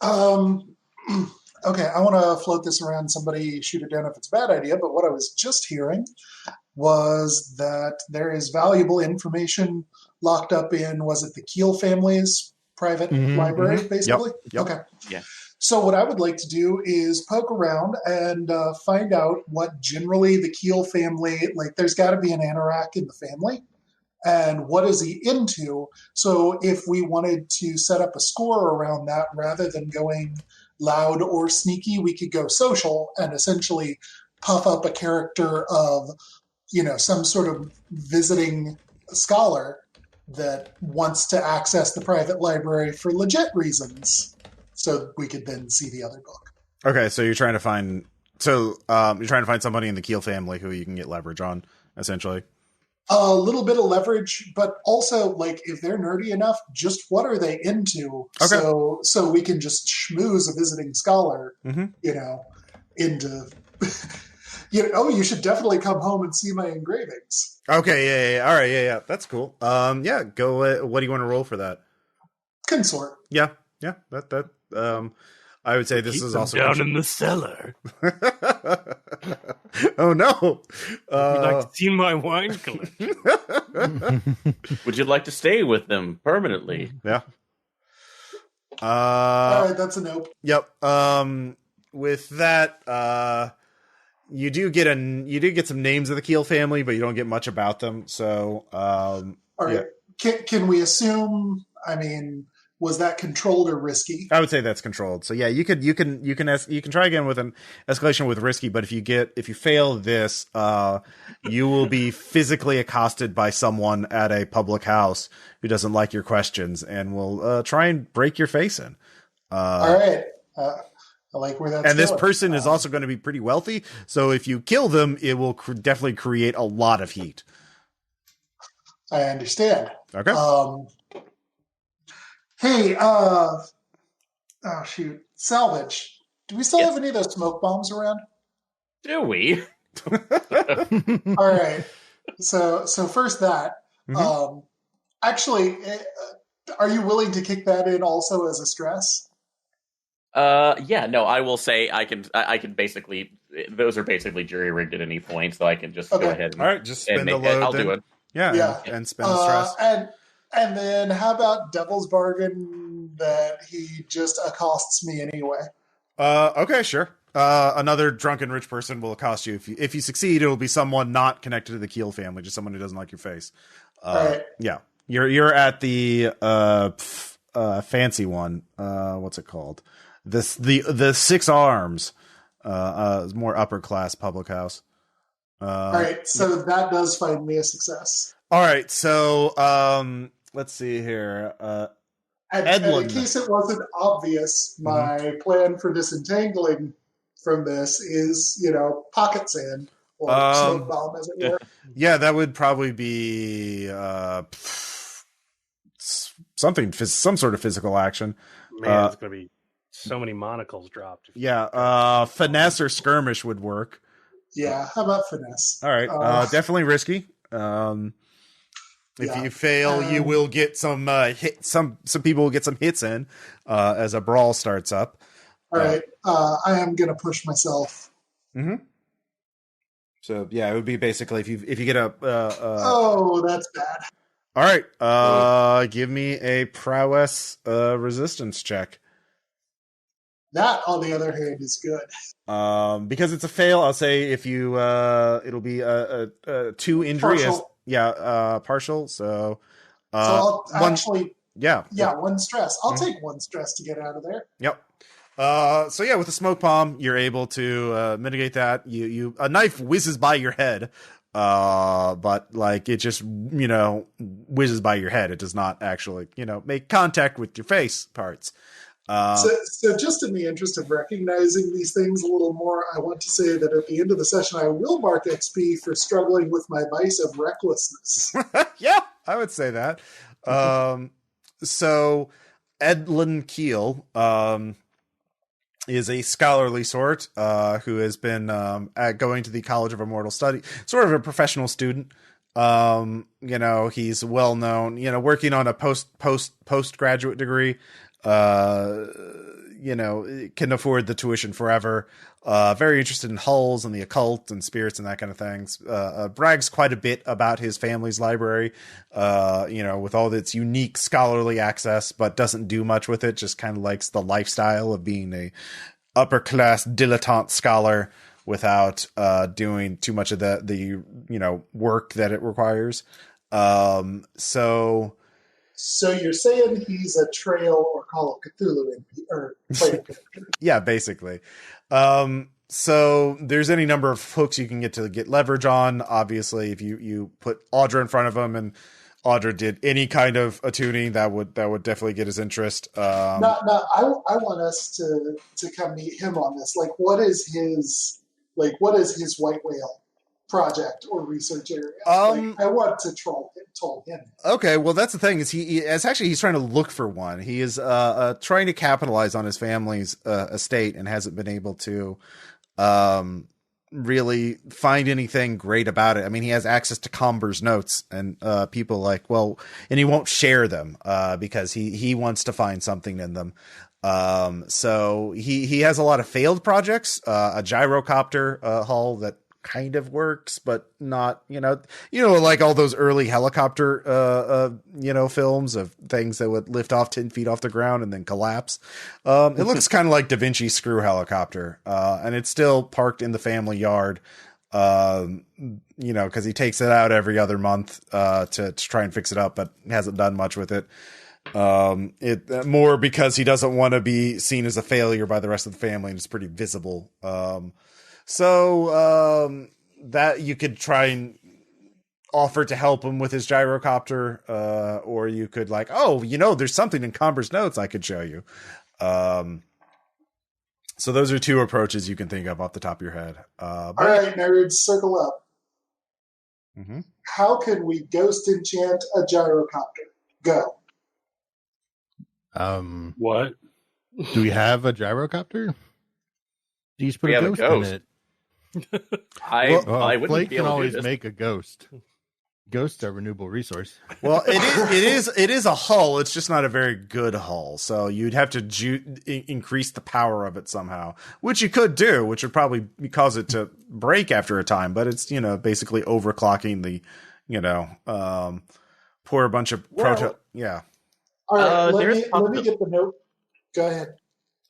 Speaker 3: Okay, I want to float this around. Somebody shoot it down if it's a bad idea, but what I was just hearing was that there is valuable information locked up in, was it the Keel family's private library, basically?
Speaker 1: Yep.
Speaker 3: Okay.
Speaker 2: Yeah.
Speaker 3: So what I would like to do is poke around and find out what generally the Keel family, like there's got to be an anorak in the family, and what is he into? So if we wanted to set up a score around that rather than going loud or sneaky, we could go social and essentially puff up a character of, some sort of visiting scholar that wants to access the private library for legit reasons, so we could then see the other book.
Speaker 1: Okay, so you're trying to find somebody in the Keel family who you can get leverage on, essentially.
Speaker 3: A little bit of leverage, but also, like, if they're nerdy enough, just what are they into?
Speaker 1: Okay.
Speaker 3: So we can just schmooze a visiting scholar, into, you should definitely come home and see my engravings.
Speaker 1: Okay, yeah. All right, yeah. That's cool. Yeah, go. What do you want to roll for that?
Speaker 3: Consort.
Speaker 1: Yeah. That. I would say this is also
Speaker 6: down in the cellar.
Speaker 1: Oh no!
Speaker 6: Would you like to see my wine collection?
Speaker 2: Would you like to stay with them permanently?
Speaker 1: Yeah.
Speaker 3: All right, that's a nope.
Speaker 1: Yep. With that, you do get some names of the Keel family, but you don't get much about them. So,
Speaker 3: all right. Yeah. Can we assume? I mean, was that controlled or risky?
Speaker 1: I would say that's controlled. So yeah, you can try again with an escalation with risky, but if you fail this, you will be physically accosted by someone at a public house who doesn't like your questions and will try and break your face in.
Speaker 3: All right. I like where that's
Speaker 1: and this
Speaker 3: going.
Speaker 1: person is also going to be pretty wealthy, so if you kill them, it will definitely create a lot of heat.
Speaker 3: I understand.
Speaker 1: Okay.
Speaker 3: Hey, Salvage. Do we still have any of those smoke bombs around?
Speaker 2: Do we?
Speaker 3: All right. So first that.
Speaker 1: Mm-hmm.
Speaker 3: Actually, are you willing to kick that in also as a stress?
Speaker 2: Yeah. No, I will say I can basically. Those are basically jury rigged at any point, so I can just go ahead. And,
Speaker 1: all right, just spend the load.
Speaker 2: I'll
Speaker 1: then.
Speaker 2: do it.
Speaker 1: Yeah. And spend the stress.
Speaker 3: And then how about Devil's Bargain that he just accosts me anyway?
Speaker 1: Okay, sure. Another drunken rich person will accost you. If you succeed, it'll be someone not connected to the Keel family, just someone who doesn't like your face.
Speaker 3: All right.
Speaker 1: Yeah. You're at the fancy one. What's it called? The Six Arms. More upper class public house.
Speaker 3: All right, so that does find me a success.
Speaker 1: All right, so let's see here.
Speaker 3: And in case it wasn't obvious, my plan for disentangling from this is, pocket sand or smoke bomb, as it were.
Speaker 1: Yeah, that would probably be some sort of physical action.
Speaker 6: Man, it's going to be so many monocles dropped.
Speaker 1: Yeah, finesse or skirmish would work.
Speaker 3: Yeah, how about finesse?
Speaker 1: All right, definitely risky. If you fail, you will get some hit. Some people will get some hits in as a brawl starts up.
Speaker 3: All right, I am gonna push myself.
Speaker 1: Mm-hmm. So yeah, it would be basically if you get a.
Speaker 3: Oh, that's bad.
Speaker 1: All right, give me a prowess resistance check.
Speaker 3: That, on the other hand, is good.
Speaker 1: Because it's a fail, I'll say if you it'll be a 2 injury. Partial. So
Speaker 3: I'll
Speaker 1: one
Speaker 3: stress. I'll take 1 stress to get out of there.
Speaker 1: Yep. So yeah, with the smoke bomb, you're able to mitigate that. You a knife whizzes by your head, but like it just whizzes by your head. It does not actually make contact with your face parts.
Speaker 3: So just in the interest of recognizing these things a little more, I want to say that at the end of the session, I will mark XP for struggling with my vice of recklessness.
Speaker 1: Yeah, I would say that. So Edlin Keel is a scholarly sort who has been going to the College of Immortal Study, sort of a professional student. He's well known, working on a postgraduate degree, can afford the tuition forever. Very interested in hulls and the occult and spirits and that kind of things. Brags quite a bit about his family's library, with all its unique scholarly access, but doesn't do much with it. Just kind of likes the lifestyle of being a upper class dilettante scholar without doing too much of the work that it requires. So
Speaker 3: you're saying he's a Trail or Call of Cthulhu or player character?
Speaker 1: Yeah, basically. So there's any number of hooks you can get to get leverage on. Obviously, if you put Audra in front of him and Audra did any kind of attuning, that would definitely get his interest.
Speaker 3: I want us to come meet him on this. Like, what is his white whale project or research area? I want to troll him.
Speaker 1: Okay, well, that's the thing is he's trying to look for one. He is trying to capitalize on his family's estate and hasn't been able to really find anything great about it. I mean, he has access to Comber's notes and people and he won't share them because he wants to find something in them. So he has a lot of failed projects, a gyrocopter hull that kind of works, but not, like all those early helicopter, films of things that would lift off 10 feet off the ground and then collapse. It looks kind of like Da Vinci's screw helicopter. And it's still parked in the family yard, cause he takes it out every other month, to try and fix it up, but hasn't done much with it. More because he doesn't want to be seen as a failure by the rest of the family, and it's pretty visible. So that you could try and offer to help him with his gyrocopter, or you could there's something in Comber's notes I could show you. So those are two approaches you can think of off the top of your head.
Speaker 3: All right, nerds, circle up.
Speaker 1: Mm-hmm.
Speaker 3: How could we ghost enchant a gyrocopter? Go.
Speaker 4: What?
Speaker 5: Do we have a gyrocopter? Do you just put
Speaker 2: We
Speaker 5: a
Speaker 2: have a
Speaker 5: ghost in
Speaker 2: ghost.
Speaker 5: it?
Speaker 2: I wouldn't
Speaker 5: Flake
Speaker 2: be
Speaker 5: can
Speaker 2: able to do
Speaker 5: always
Speaker 2: this.
Speaker 5: make a ghost. Ghosts are a renewable resource.
Speaker 1: Well, it is a hull. It's just not a very good hull. So you'd have to increase the power of it somehow, which you could do, which would probably cause it to break after a time. But it's, basically overclocking the, pour a bunch of yeah.
Speaker 3: All right, let
Speaker 2: there's
Speaker 3: me get the note. Go ahead.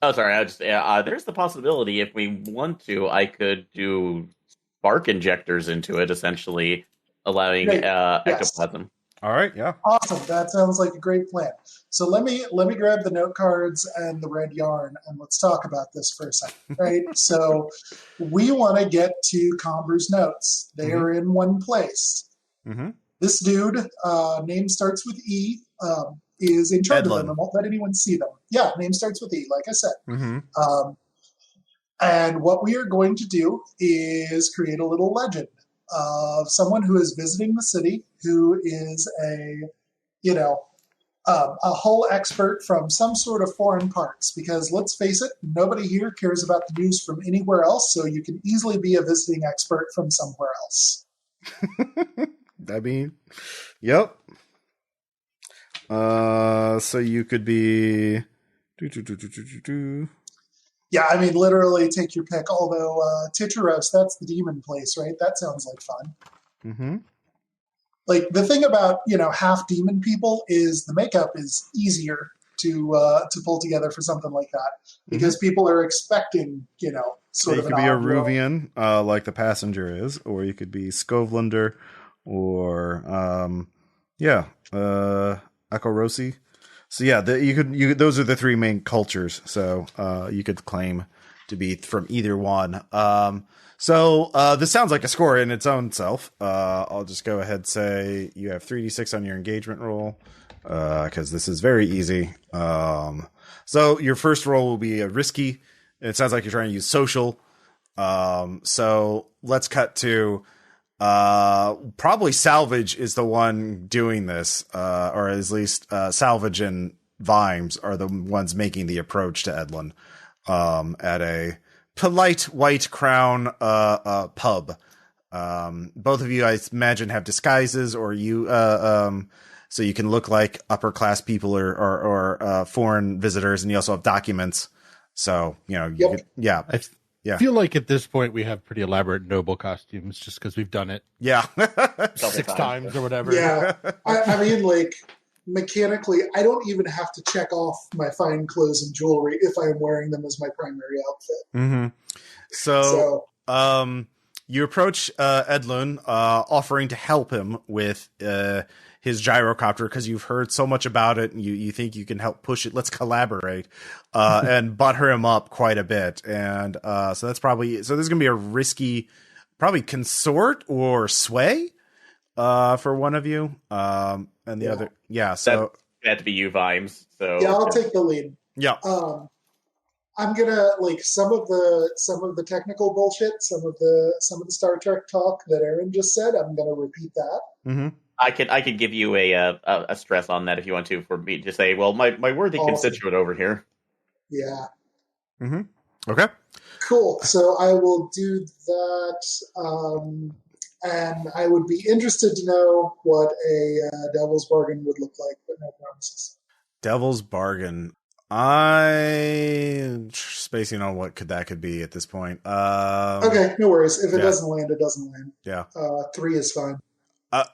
Speaker 2: Oh, sorry. There's the possibility if we want to, I could do spark injectors into it, essentially allowing
Speaker 3: Great. Yes.
Speaker 2: ectoplasm.
Speaker 1: All right. Yeah.
Speaker 3: Awesome. That sounds like a great plan. So let me grab the note cards and the red yarn, and let's talk about this for a second. Right. So we want to get to Comber's notes. They are in one place.
Speaker 1: Mm-hmm.
Speaker 3: This dude, name starts with E. Is in charge of them and won't let anyone see them. Yeah, name starts with E, like I said.
Speaker 1: Mm-hmm.
Speaker 3: And what we are going to do is create a little legend of someone who is visiting the city, who is a whole expert from some sort of foreign parts. Because let's face it, nobody here cares about the news from anywhere else, so you can easily be a visiting expert from somewhere else.
Speaker 1: I mean, yep. So you could be.
Speaker 3: Yeah, I mean, literally take your pick. Although Titcheros, that's the demon place, right? That sounds like fun.
Speaker 1: Mm-hmm.
Speaker 3: Like the thing about half demon people is the makeup is easier to pull together for something like that because people are expecting sort of.
Speaker 1: You could be a Ruvian, like the passenger is, or you could be Skovlander, or Akorosi. So yeah, those are the three main cultures. So you could claim to be from either one. So this sounds like a score in its own self. I'll just go ahead and say you have 3d6 on your engagement roll because this is very easy. So your first roll will be a risky. It sounds like you're trying to use social. So let's cut to. Probably Salvage is the one doing this, or at least Salvage and Vimes are the ones making the approach to Edlin at a polite White Crown pub. Both of you, I imagine, have disguises, or you, so you can look like upper class people or foreign visitors, and you also have documents. So
Speaker 5: I feel like at this point we have pretty elaborate noble costumes just because we've done it.
Speaker 1: Yeah.
Speaker 5: 6 times or whatever.
Speaker 3: Yeah. I mean, like, mechanically, I don't even have to check off my fine clothes and jewelry if I am wearing them as my primary outfit.
Speaker 1: Mm-hmm. So, you approach Edlund, offering to help him with his gyrocopter because you've heard so much about it and you think you can help push it. Let's collaborate, and butter him up quite a bit. And so there's going to be a risky, probably consort or sway for one of you. And the other, so
Speaker 2: that had to be you, Vimes. So
Speaker 3: yeah, I'll take the lead.
Speaker 1: Yeah.
Speaker 3: I'm gonna, like, some of the technical bullshit, some of the Star Trek talk that Aaron just said. I'm gonna repeat that.
Speaker 1: Mm-hmm.
Speaker 2: I could give you a stress on that if you want to, for me to say, well, my worthy constituent over here.
Speaker 3: Yeah.
Speaker 1: Mm-hmm. Okay.
Speaker 3: Cool. So I will do that, and I would be interested to know what a Devil's Bargain would look like, but no promises.
Speaker 1: Devil's Bargain. I'm spacing on what that could be at this point.
Speaker 3: Okay, no worries. If it doesn't land, it doesn't land.
Speaker 1: Yeah.
Speaker 3: 3 is fine.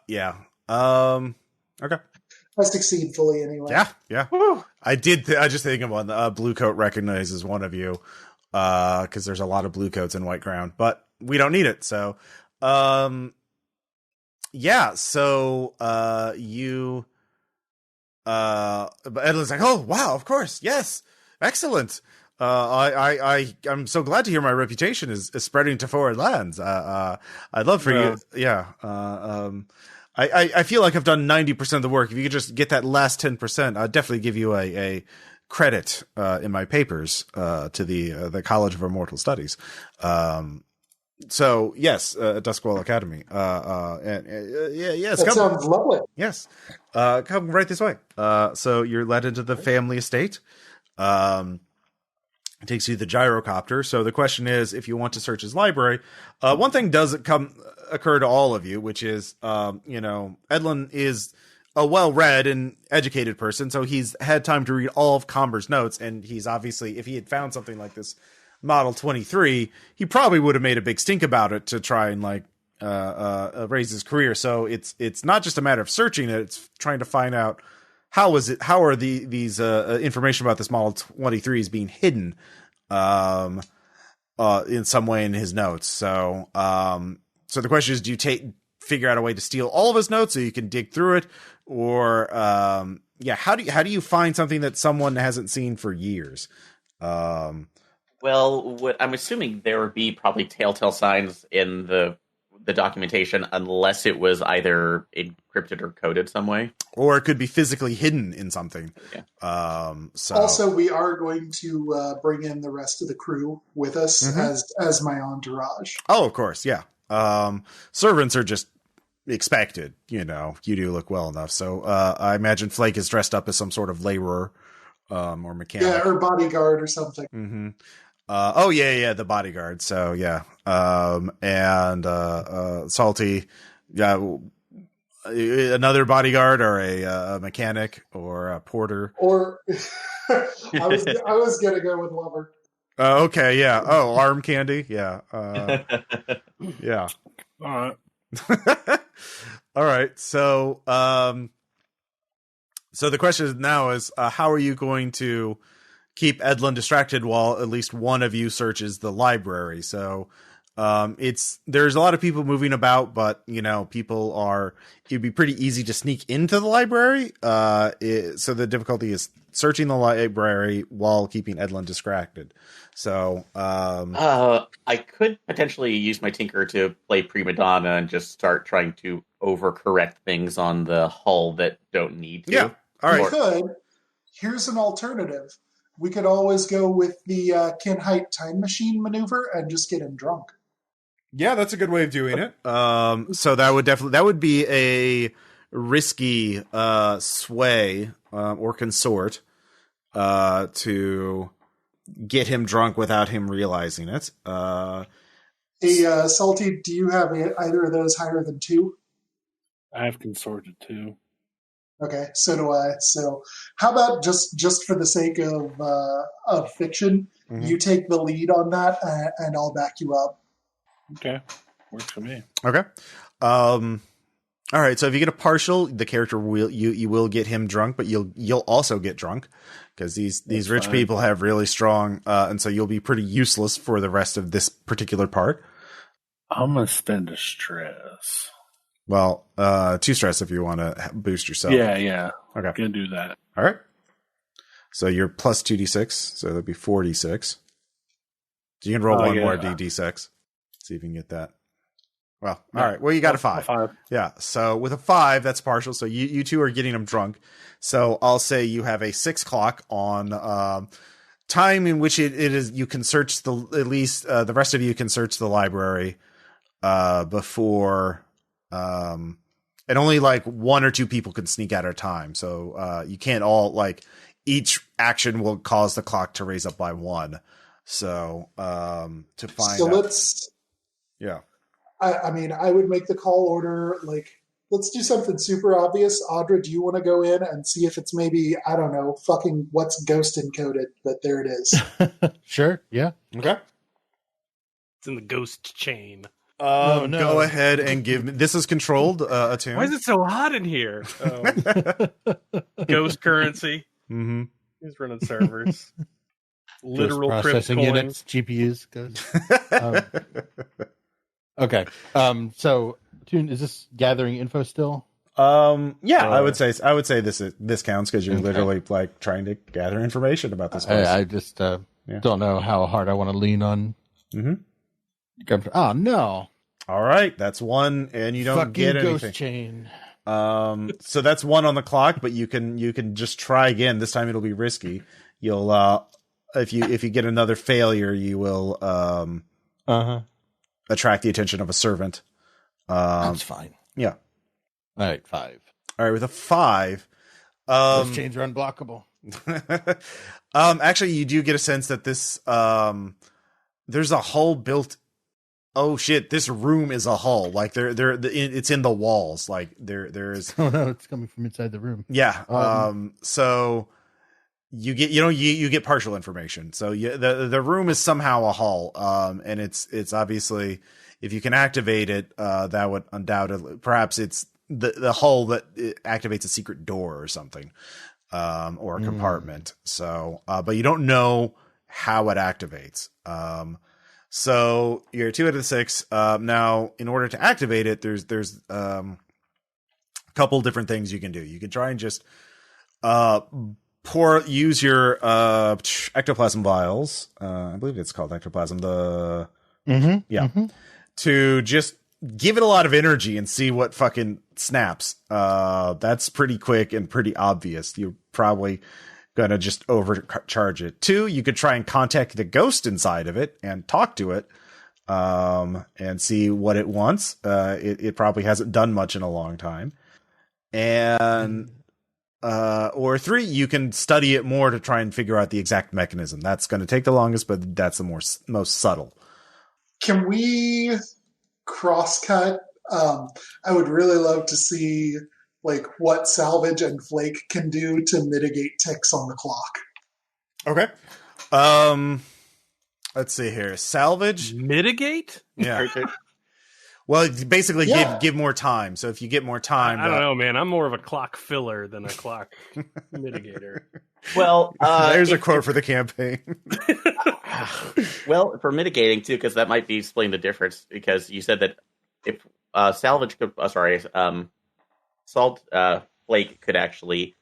Speaker 1: Yeah. Okay.
Speaker 3: I succeed fully anyway.
Speaker 1: Yeah. Woo. I did. I just think of one. Blue Coat recognizes one of you, because there's a lot of blue coats in White Ground, but we don't need it. So, yeah. So, you. But Edlund's like, oh wow, of course, yes, excellent. I'm so glad to hear my reputation is spreading to foreign lands. I'd love for you. Yeah. I feel like I've done 90% of the work. If you could just get that last 10%, I'd definitely give you a credit in my papers to the College of Immortal Studies. So yes, Duskwall Academy. Yes,
Speaker 3: that sounds lovely.
Speaker 1: Yes, come right this way. So you're led into the family estate. It takes you to the gyrocopter. So the question is, if you want to search his library, one thing does occur to all of you, which is, Edlund is a well-read and educated person, so he's had time to read all of Comber's notes, and he's obviously, if he had found something like this Model 23, he probably would have made a big stink about it to try and raise his career. So it's not just a matter of searching it; it's trying to find out how are these information about this Model 23 is being hidden in some way in his notes. So so the question is, do you figure out a way to steal all of his notes so you can dig through it, or how do you find something that someone hasn't seen for years?
Speaker 2: Well, I'm assuming there would be probably telltale signs in the documentation, unless it was either encrypted or coded some way,
Speaker 1: or it could be physically hidden in something.
Speaker 2: Yeah.
Speaker 1: So
Speaker 3: also, we are going to bring in the rest of the crew with us as my entourage.
Speaker 1: Oh, of course, yeah. Servants are just expected. You do look well enough. So I imagine Flake is dressed up as some sort of laborer or mechanic.
Speaker 3: Yeah, or bodyguard or something.
Speaker 1: Mm-hmm. The bodyguard. So yeah, and Salty, another bodyguard or a mechanic or a porter.
Speaker 3: Or I was gonna go with lover.
Speaker 1: Okay, yeah. Oh, arm candy, yeah. Yeah.
Speaker 4: All right.
Speaker 1: All right. So, so the question now is, how are you going to keep Edlund distracted while at least one of you searches the library? So there's a lot of people moving about, but it'd be pretty easy to sneak into the library. So the difficulty is searching the library while keeping Edlund distracted. So
Speaker 2: I could potentially use my tinker to play prima donna and just start trying to overcorrect things on the hull that don't need to.
Speaker 1: Yeah. All right.
Speaker 3: We could. Here's an alternative. We could always go with the Kinheit time machine maneuver and just get him drunk.
Speaker 1: Yeah, that's a good way of doing it. So that would be a risky sway or consort to get him drunk without him realizing it.
Speaker 3: Hey, Salty, do you have either of those higher than 2?
Speaker 4: I have consorted too.
Speaker 3: Okay, so do I. So how about just for the sake of fiction, you take the lead on that, and I'll back you up.
Speaker 4: Okay, works for me.
Speaker 1: Okay. All right. So if you get a partial, the character will you will get him drunk, but you'll also get drunk because these rich people have really strong, and so you'll be pretty useless for the rest of this particular part.
Speaker 4: I'm gonna spend a stress.
Speaker 1: Well, 2 stress if you want to boost yourself.
Speaker 4: Yeah.
Speaker 1: Okay.
Speaker 4: Gonna do that.
Speaker 1: All right. So you're plus 2d6, so that'd be 4d6. So you can roll one more d6. See if you can get that. Well, all right. Well, you got a 5.
Speaker 4: 5.
Speaker 1: Yeah. So with a 5, that's partial. So you two are getting them drunk. So I'll say you have a 6 clock on time in which it is. You can search the rest of you can search the library before. And only like 1 or 2 people can sneak out at a time. So you can't all each action will cause the clock to raise up by 1. So to find.
Speaker 3: So let's.
Speaker 1: Yeah.
Speaker 3: I mean, I would make the call order, let's do something super obvious. Audra, do you want to go in and see if it's maybe, I don't know, fucking what's ghost encoded, but there it is.
Speaker 5: Sure, yeah.
Speaker 1: Okay.
Speaker 6: It's in the ghost chain.
Speaker 5: No.
Speaker 1: Go ahead and give me, this is controlled, attune.
Speaker 6: Why is it so hot in here? Ghost currency.
Speaker 1: Mm-hmm.
Speaker 6: He's running servers. Literal
Speaker 5: Ghost
Speaker 6: crypt
Speaker 5: processing
Speaker 6: coin.
Speaker 5: units, GPUs. Okay. So, Tune, is this gathering info still?
Speaker 1: Yeah, I would say this counts because you're literally trying to gather information about this place.
Speaker 5: I just don't know how hard I want to lean on.
Speaker 1: Mm-hmm.
Speaker 5: Oh no!
Speaker 1: All right, that's 1, and you don't
Speaker 5: Fucking
Speaker 1: get
Speaker 5: ghost
Speaker 1: anything.
Speaker 5: chain.
Speaker 1: So that's 1 on the clock, but you can just try again. This time it'll be risky. You'll if you get another failure, you will attract the attention of a servant.
Speaker 5: That's fine.
Speaker 1: Yeah.
Speaker 5: All right, 5.
Speaker 1: All right, with a 5,
Speaker 5: Ghost chains are unblockable.
Speaker 1: actually, you do get a sense that this there's a hull built. Oh shit! This room is a hull. It's in the walls. There is.
Speaker 5: Oh no! It's coming from inside the room.
Speaker 1: Yeah. So you get you get partial information. So the room is somehow a hull. And it's obviously, if you can activate it, that would undoubtedly, perhaps it's the hull that activates a secret door or something, or a compartment. So, but you don't know how it activates. So you're 2 out of 6. Now, in order to activate it, there's a couple different things you can do. You can try and just use your ectoplasm vials. I believe it's called ectoplasm. To just give it a lot of energy and see what fucking snaps. That's pretty quick and pretty obvious. You're probably gonna just overcharge it. 2, you could try and contact the ghost inside of it and talk to it, and see what it wants. It probably hasn't done much in a long time. And or 3, you can study it more to try and figure out the exact mechanism. That's going to take the longest, but that's the most subtle.
Speaker 3: Can we cross-cut? I would really love to see what Salvage and Flake can do to mitigate ticks on the clock.
Speaker 1: Okay. Let's see here. Salvage.
Speaker 6: Mitigate?
Speaker 1: Yeah. Well, basically give more time. So if you get more time,
Speaker 6: I don't know, man. I'm more of a clock filler than a clock mitigator.
Speaker 2: Well,
Speaker 1: there's a quote for the campaign.
Speaker 2: Well, for mitigating too, because that might be explain the difference. Because you said that if Salvage could, Flake could actually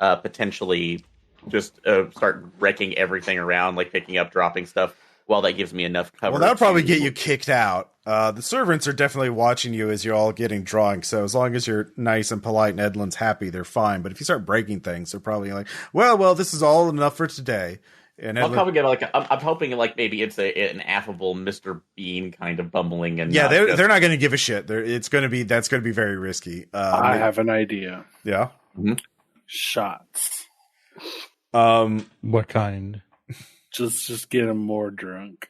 Speaker 2: potentially just start wrecking everything around, like picking up, dropping stuff. Well, that gives me enough cover.
Speaker 1: Well, that'll probably get you kicked out. The servants are definitely watching you as you're all getting drunk. So as long as you're nice and polite and Edlin's happy, they're fine. But if you start breaking things, they're probably like, well, this is all enough for today. And
Speaker 2: I'll probably get I'm hoping maybe it's an affable Mr. Bean kind of bumbling, and
Speaker 1: they're not going to give a shit. That's going to be very risky.
Speaker 4: I have an idea.
Speaker 1: Yeah.
Speaker 2: Mm-hmm.
Speaker 4: Shots.
Speaker 5: What kind?
Speaker 4: Just get them more drunk.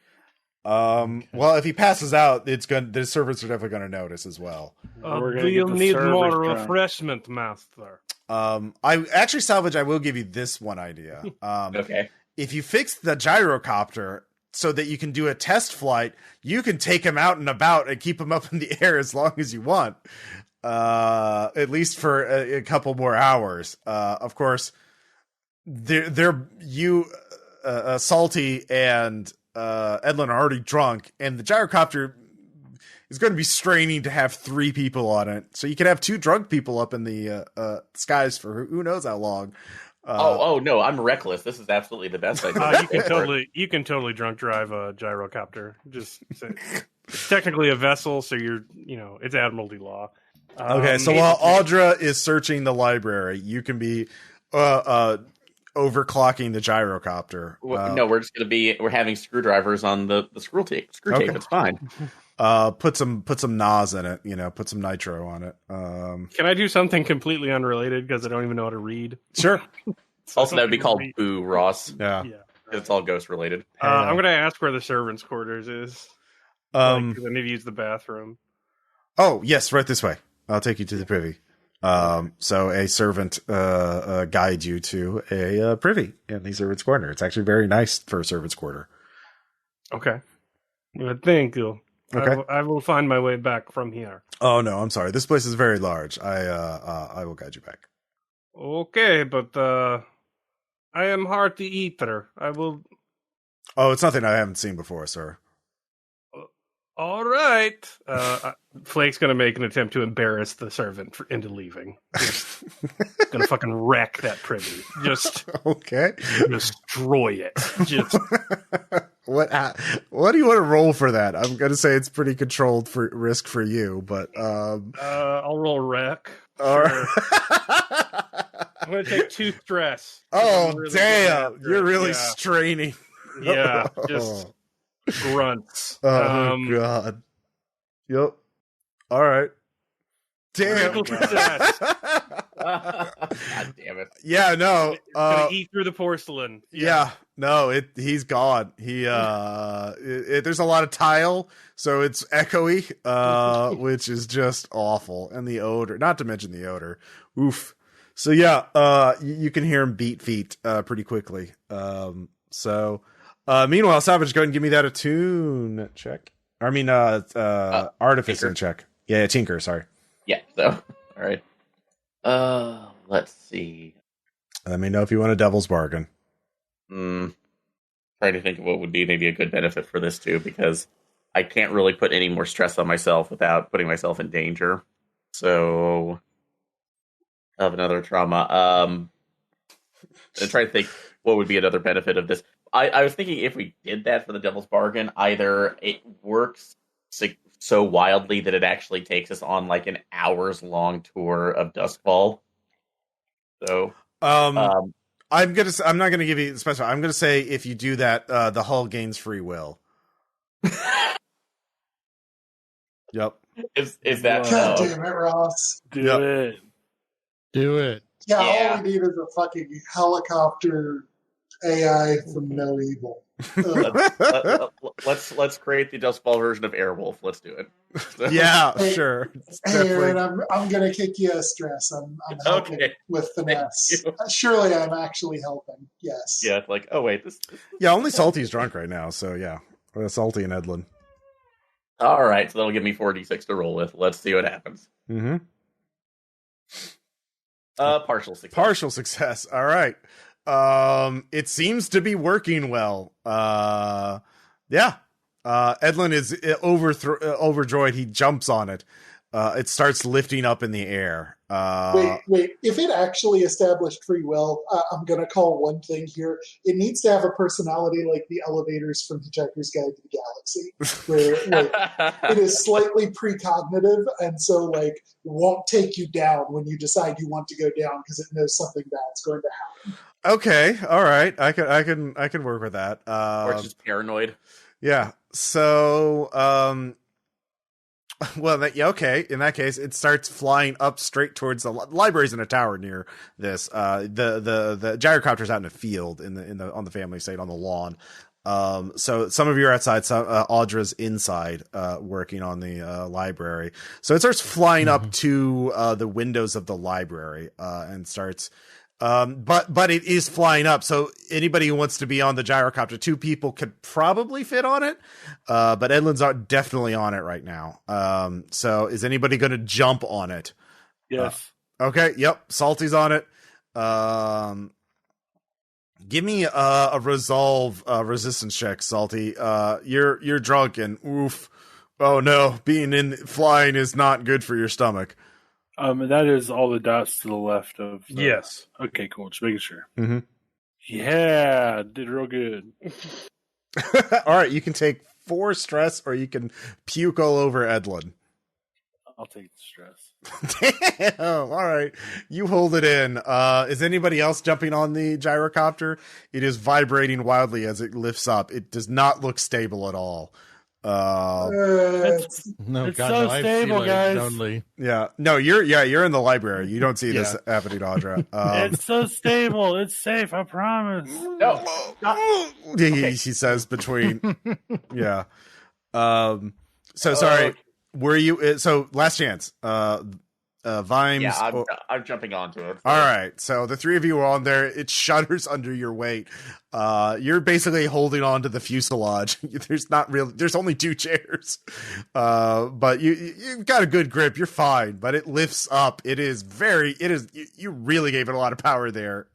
Speaker 1: Well, if he passes out, the servants are definitely gonna notice as well.
Speaker 6: Do you need more refreshment, master?
Speaker 1: Salvage, I will give you this one idea.
Speaker 2: Okay.
Speaker 1: If you fix the gyrocopter so that you can do a test flight, you can take him out and about and keep him up in the air as long as you want. At least for a couple more hours. Of course, Salty and Edlin are already drunk, and the gyrocopter is going to be straining to have 3 people on it. So you can have 2 drunk people up in the skies for who knows how long.
Speaker 2: No, I'm reckless. This is absolutely the best idea.
Speaker 6: You can totally drunk drive a gyrocopter. Just it's technically a vessel, so it's Admiralty law.
Speaker 1: Okay, so while Audra is searching the library, you can be overclocking the gyrocopter.
Speaker 2: No, we're having screwdrivers on the screw tape.
Speaker 1: Okay.
Speaker 2: It's fine.
Speaker 1: Put some NOS in it. Put some nitro on it.
Speaker 6: Can I do something completely unrelated because I don't even know how to read?
Speaker 1: Sure.
Speaker 2: Also, that would be called Boo Ross.
Speaker 1: Yeah.
Speaker 2: It's all ghost related.
Speaker 6: I'm going to ask where the servants' quarters is. Because I need to use the bathroom.
Speaker 1: Oh yes, right this way. I'll take you to the privy. So a servant guides you to a privy in the servant's corner. It's actually very nice for a servant's quarter.
Speaker 6: Okay. Thank you.
Speaker 1: Okay.
Speaker 6: I will find my way back from here.
Speaker 1: Oh no, I'm sorry. This place is very large. I will guide you back.
Speaker 6: Okay, but I am hearty eater. I will.
Speaker 1: Oh, it's nothing I haven't seen before, sir.
Speaker 6: All right. Flake's going to make an attempt to embarrass the servant into leaving. Just going to fucking wreck that privy. Just
Speaker 1: okay.
Speaker 6: Destroy it. Just
Speaker 1: what do you want to roll for that? I'm going to say it's pretty controlled for risk for you, but
Speaker 6: I'll roll wreck.
Speaker 1: All
Speaker 6: Sure.
Speaker 1: right.
Speaker 6: I'm going to take 2 stress.
Speaker 1: Oh,
Speaker 6: really
Speaker 1: damn. You're really straining.
Speaker 6: Yeah, just grunts.
Speaker 1: Oh, God. Yep. All right. Damn.
Speaker 6: Critical success.
Speaker 2: God damn it.
Speaker 1: Yeah, no.
Speaker 6: Gonna eat through the porcelain.
Speaker 1: Yeah. No, he's gone. There's a lot of tile, so it's echoey, which is just awful. And the odor, not to mention the odor. Oof. So yeah, you can hear him beat feet pretty quickly. Meanwhile, Salvage, go ahead and give me that attune check. I mean, artificer check. Yeah, tinker. Sorry.
Speaker 2: Yeah. So, all right. Let's see.
Speaker 1: Let me know if you want a devil's bargain.
Speaker 2: Trying to think of what would be maybe a good benefit for this too, because I can't really put any more stress on myself without putting myself in danger. So, of another trauma. I'm trying to think what would be another benefit of this. I was thinking if we did that for the devil's bargain, either it works so wildly that it actually takes us on like an hours long tour of Duskfall. So,
Speaker 1: I'm not gonna give you special. I'm gonna say if you do that, the hull gains free will. Yep.
Speaker 2: Is that?
Speaker 3: God damn it, Ross!
Speaker 4: Do it.
Speaker 3: Yeah, all we need is a fucking helicopter AI from No Evil.
Speaker 2: Let's create the Duskfall version of Airwolf. Let's do it.
Speaker 1: Yeah,
Speaker 3: Hey,
Speaker 1: sure.
Speaker 3: Hey, Aaron, I'm gonna kick you a stress. I'm helping with finesse. Surely I'm actually helping. Yes.
Speaker 2: Yeah, like, oh wait, this.
Speaker 1: Yeah, only Salty's drunk right now, so yeah. Salty and Edlin.
Speaker 2: All right, so that'll give me 4d6 to roll with. Let's see what happens.
Speaker 1: Mm-hmm.
Speaker 2: Partial success.
Speaker 1: Partial success. All right. It seems to be working well. Yeah. Edlin is overjoyed. He jumps on it. It starts lifting up in the air.
Speaker 3: Wait. If it actually established free will, I'm going to call one thing here. It needs to have a personality like the elevators from Hitchhiker's Guide to the Galaxy, where it is slightly precognitive and so like won't take you down when you decide you want to go down because it knows something bad's going to happen.
Speaker 1: Okay. All right. I can work with that.
Speaker 2: Or it's just paranoid.
Speaker 1: Yeah. So, well, okay. In that case, it starts flying up straight towards the library's in a tower near this. The gyrocopter's out in a field on the family estate on the lawn. So some of you are outside. Some Audra's inside, working on the library. So it starts flying up to the windows of the library, and starts. But it is flying up. So anybody who wants to be on the gyrocopter, 2 people could probably fit on it. But Edlin's definitely on it right now. So is anybody going to jump on it?
Speaker 4: Yes.
Speaker 1: Okay. Yep. Salty's on it. Give me a resolve resistance check, Salty. You're drunk and oof. Oh no, flying is not good for your stomach.
Speaker 4: That is all the dots to the left of.
Speaker 6: Yes.
Speaker 4: Okay, cool. Just making sure.
Speaker 1: Mm-hmm.
Speaker 4: Yeah, did real good.
Speaker 1: All right, you can take 4 stress, or you can puke all over Edlin.
Speaker 4: I'll take the stress.
Speaker 1: Damn. All right, you hold it in. Is anybody else jumping on the gyrocopter? It is vibrating wildly as it lifts up. It does not look stable at all.
Speaker 4: It's so stable, guys.
Speaker 5: Only.
Speaker 1: Yeah, no, you're in the library. You don't see this happening, Audra.
Speaker 4: It's so stable. It's safe. I promise.
Speaker 2: No.
Speaker 1: She says between. Yeah. So sorry. Were you? So last chance. Vimes.
Speaker 2: Yeah, I'm jumping onto it.
Speaker 1: All right, so the 3 of you are on there. It shudders under your weight. You're basically holding on to the fuselage. There's only 2 chairs, but you've got a good grip. You're fine, but it lifts up. You really gave it a lot of power there,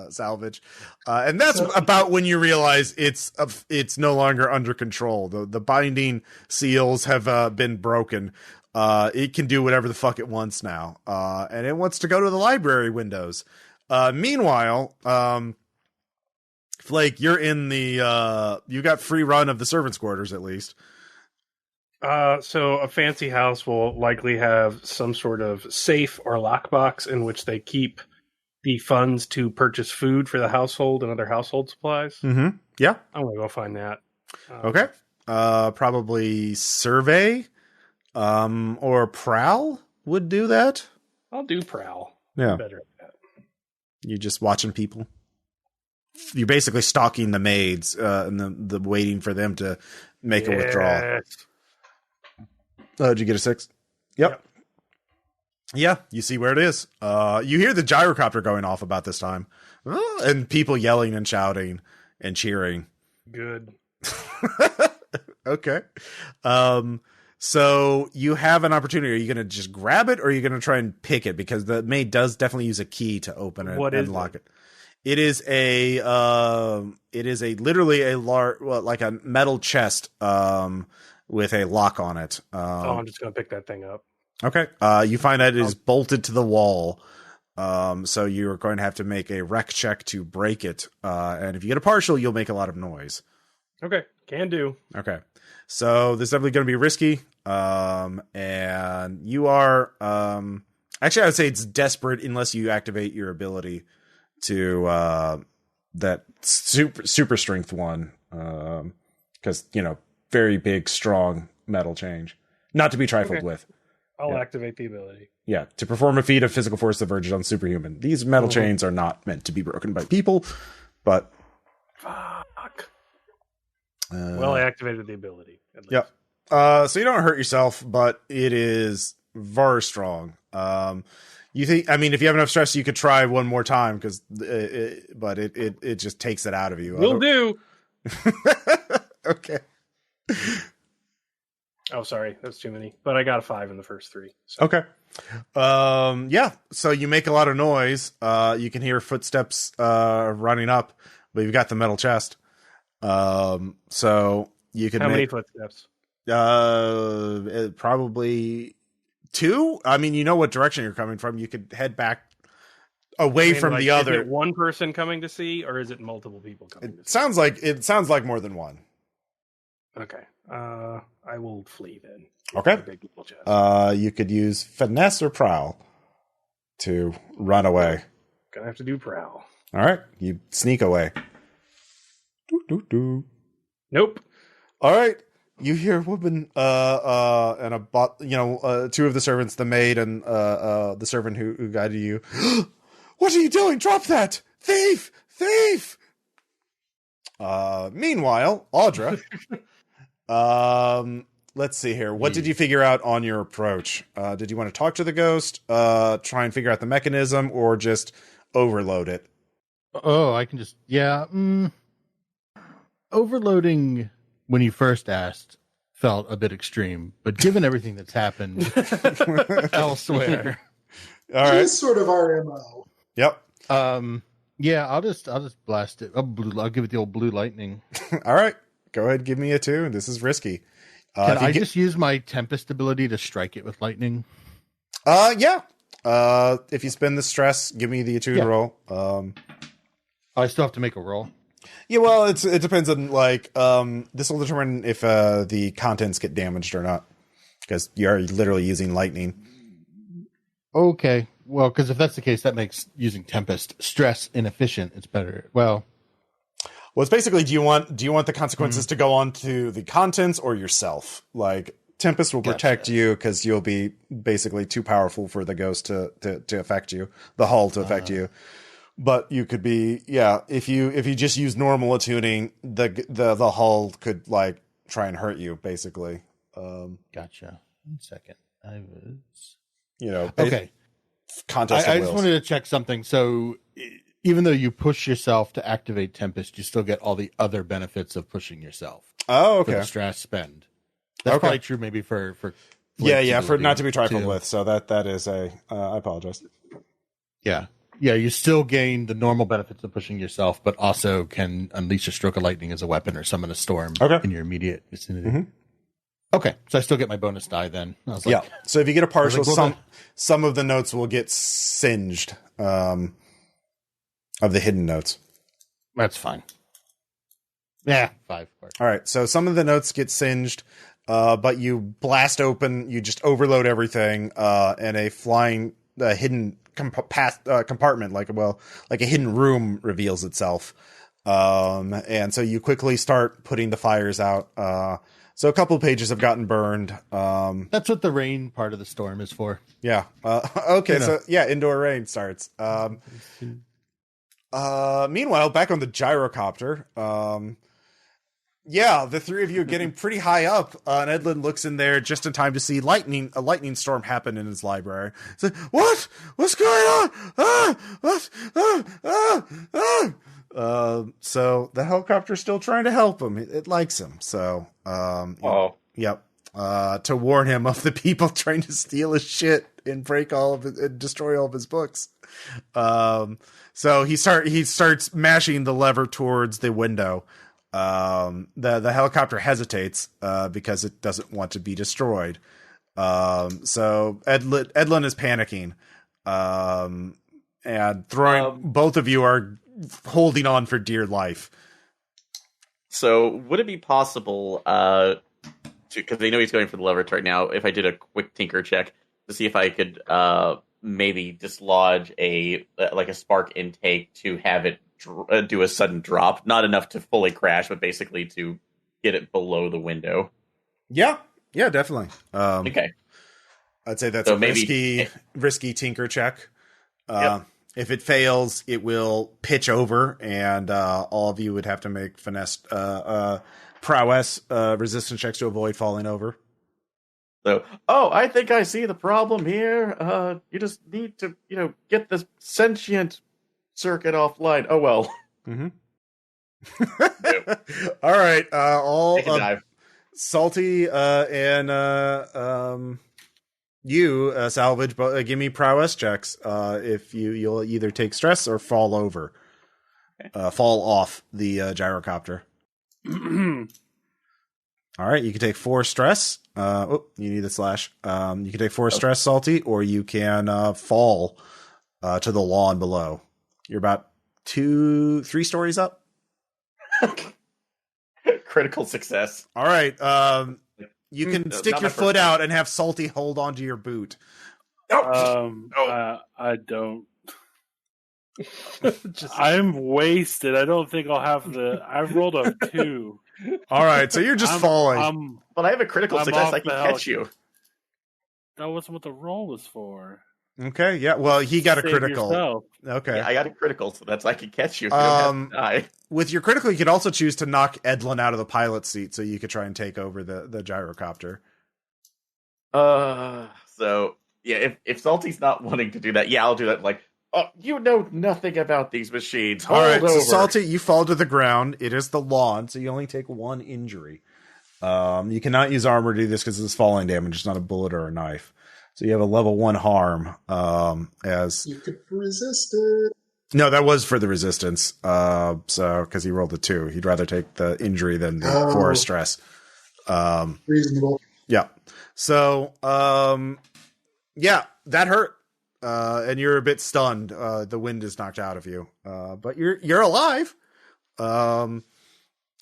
Speaker 1: Salvage, and that's about when you realize it's no longer under control. The binding seals have been broken. It can do whatever the fuck it wants now. And it wants to go to the library windows. Meanwhile, Flake, you're in you got free run of the servants' quarters at least.
Speaker 6: So a fancy house will likely have some sort of safe or lockbox in which they keep the funds to purchase food for the household and other household supplies.
Speaker 1: Mm-hmm. Yeah.
Speaker 6: I'm going to go find that.
Speaker 1: Okay. Probably survey. Or prowl would do that.
Speaker 6: I'll do prowl.
Speaker 1: Yeah.
Speaker 6: I'm better at that.
Speaker 1: You're just watching people. You're basically stalking the maids, and the waiting for them to make a withdrawal. Did you get a 6? Yep. Yeah, you see where it is. You hear the gyrocopter going off about this time, and people yelling and shouting and cheering.
Speaker 6: Good.
Speaker 1: Okay. So you have an opportunity. Are you going to just grab it, or are you going to try and pick it? Because the maid does definitely use a key to open it and lock it. It is literally a large, like a metal chest, with a lock on it.
Speaker 6: I'm just going to pick that thing up.
Speaker 1: Okay. You find that it is bolted to the wall. So you're going to have to make a rec check to break it. And if you get a partial, you'll make a lot of noise.
Speaker 6: Okay. Can do.
Speaker 1: Okay. So this is definitely going to be risky. And you are, actually, I would say it's desperate unless you activate your ability to, that super strength one. Cause very big, strong metal change, not to be trifled with.
Speaker 6: I'll activate the ability.
Speaker 1: Yeah. To perform a feat of physical force that verges on superhuman. These metal chains are not meant to be broken by people, but
Speaker 6: fuck. I activated the ability.
Speaker 1: Yep. So you don't hurt yourself, but it is very strong. You think? I mean, if you have enough stress, you could try one more time but it just takes it out of you.
Speaker 6: Will do.
Speaker 1: Okay.
Speaker 6: Oh, sorry, that's too many. But I got a 5 in the first 3. So.
Speaker 1: Okay. Yeah. So you make a lot of noise. You can hear footsteps running up, but you've got the metal chest. So you can.
Speaker 6: How many footsteps?
Speaker 1: Probably 2. I mean, you know what direction you're coming from. You could head back away from the other.
Speaker 6: Is it one person coming to see, or is it multiple people coming to see?
Speaker 1: It sounds like more than one.
Speaker 6: Okay. I will flee then.
Speaker 1: Okay. You could use finesse or prowl to run away.
Speaker 6: Gonna have to do prowl.
Speaker 1: All right. You sneak away.
Speaker 6: Nope.
Speaker 1: All right. You hear a woman and a bot. 2 of the servants, the maid and the servant who guided you. What are you doing? Drop that! Thief! Thief! Meanwhile, Audra, let's see here. What did you figure out on your approach? Did you want to talk to the ghost, try and figure out the mechanism, or just overload it?
Speaker 5: Oh, I can just overloading when you first asked felt a bit extreme, but given everything that's happened elsewhere,
Speaker 1: All right,
Speaker 3: It's sort of our MO.
Speaker 1: yep.
Speaker 5: yeah, I'll just blast it. I'll give it the old blue lightning.
Speaker 1: All right, go ahead, give me a 2. This is risky.
Speaker 5: Can I just use my Tempest ability to strike it with lightning?
Speaker 1: Yeah. If you spend the stress, give me the attuned roll.
Speaker 5: I still have to make a roll.
Speaker 1: Yeah, well, it depends on this will determine if the contents get damaged or not, because you're literally using lightning.
Speaker 5: Okay, well, because if that's the case, that makes using Tempest stress inefficient. It's better. Well,
Speaker 1: it's basically, do you want the consequences to go on to the contents or yourself? Like, Tempest will protect you because you'll be basically too powerful for the ghost to affect you, the hull to affect you. But you could be, if you just use normal attuning, the hull could try and hurt you, basically.
Speaker 5: Gotcha. 1 second. I was
Speaker 1: okay. Contest.
Speaker 5: I just wanted to check something. So, even though you push yourself to activate Tempest, you still get all the other benefits of pushing yourself.
Speaker 1: Oh, okay.
Speaker 5: For the stress spend. That's probably true. Maybe for
Speaker 1: for not to be trifled with. So that is I apologize.
Speaker 5: Yeah. You still gain the normal benefits of pushing yourself, but also can unleash a stroke of lightning as a weapon or summon a storm in your immediate vicinity. Mm-hmm. Okay, so I still get my bonus die then. I was
Speaker 1: so if you get a partial, some of the notes will get singed of the hidden notes.
Speaker 5: That's fine. Yeah, 5.
Speaker 1: All right, so some of the notes get singed, but you blast open, you just overload everything, and a flying hidden compartment, like a hidden room reveals itself. And so you quickly start putting the fires out. So a couple of pages have gotten burned.
Speaker 5: That's what the rain part of the storm is for.
Speaker 1: Yeah. Okay. So indoor rain starts. Meanwhile, back on the gyrocopter, the three of you are getting pretty high up, and Edlin looks in there just in time to see a lightning storm happen in his library. It's like, what? What's going on? What? So the helicopter's still trying to help him. It likes him. So, yep. To warn him of the people trying to steal his shit and destroy all of his books. So he starts mashing the lever towards the window. The helicopter hesitates because it doesn't want to be destroyed. So Edlin is panicking, and throwing. Both of you are holding on for dear life.
Speaker 2: So would it be possible because they know he's going for the leverage right now, if I did a quick tinker check to see if I could maybe dislodge a spark intake to have it do a sudden drop, not enough to fully crash, but basically to get it below the window.
Speaker 1: Yeah, definitely.
Speaker 2: Okay,
Speaker 1: I'd say that's a risky tinker check. If it fails, it will pitch over, and all of you would have to make finesse prowess resistance checks to avoid falling over.
Speaker 2: So, I think I see the problem here. You just need to, get the sentient circuit offline. Oh well.
Speaker 1: Mm-hmm. All right. All Salty and you Salvage, give me prowess checks. If you'll either take stress or fall over, fall off the gyrocopter. All right, you can take 4 stress. You need a slash. You can take 4 stress, Salty, or you can fall to the lawn below. You're about 2-3 stories up.
Speaker 2: Critical success.
Speaker 1: All right. You can stick your foot out and have Salty hold onto your boot.
Speaker 4: I don't. I'm wasted. I don't think I'll have I've rolled a 2.
Speaker 1: All right, so you're just falling.
Speaker 2: But I have a critical success. I can catch you.
Speaker 4: That wasn't what the roll was for.
Speaker 1: Okay, yeah. Well, he got a
Speaker 4: Save
Speaker 1: critical.
Speaker 4: yourself.
Speaker 1: Okay.
Speaker 2: Yeah, I got a critical, so that's I can catch you if you don't have to die.
Speaker 1: With your critical, you could also choose to knock Edlin out of the pilot seat, so you could try and take over the gyrocopter.
Speaker 2: So yeah, if Salty's not wanting to do that, yeah, I'll do that. Like, oh, you know nothing about these machines. Hold
Speaker 1: All right,
Speaker 2: over.
Speaker 1: so Salty, you fall to the ground. It is the lawn, so you only take 1 injury. You cannot use armor to do this because it's falling damage. It's not a bullet or a knife. So you have a level 1 harm. As
Speaker 3: You could resist it.
Speaker 1: no, that was for the resistance. So because he rolled a 2, he'd rather take the injury than the 4 stress.
Speaker 3: Reasonable.
Speaker 1: Yeah. So, yeah, that hurt. And you're a bit stunned. The wind is knocked out of you. But you're alive.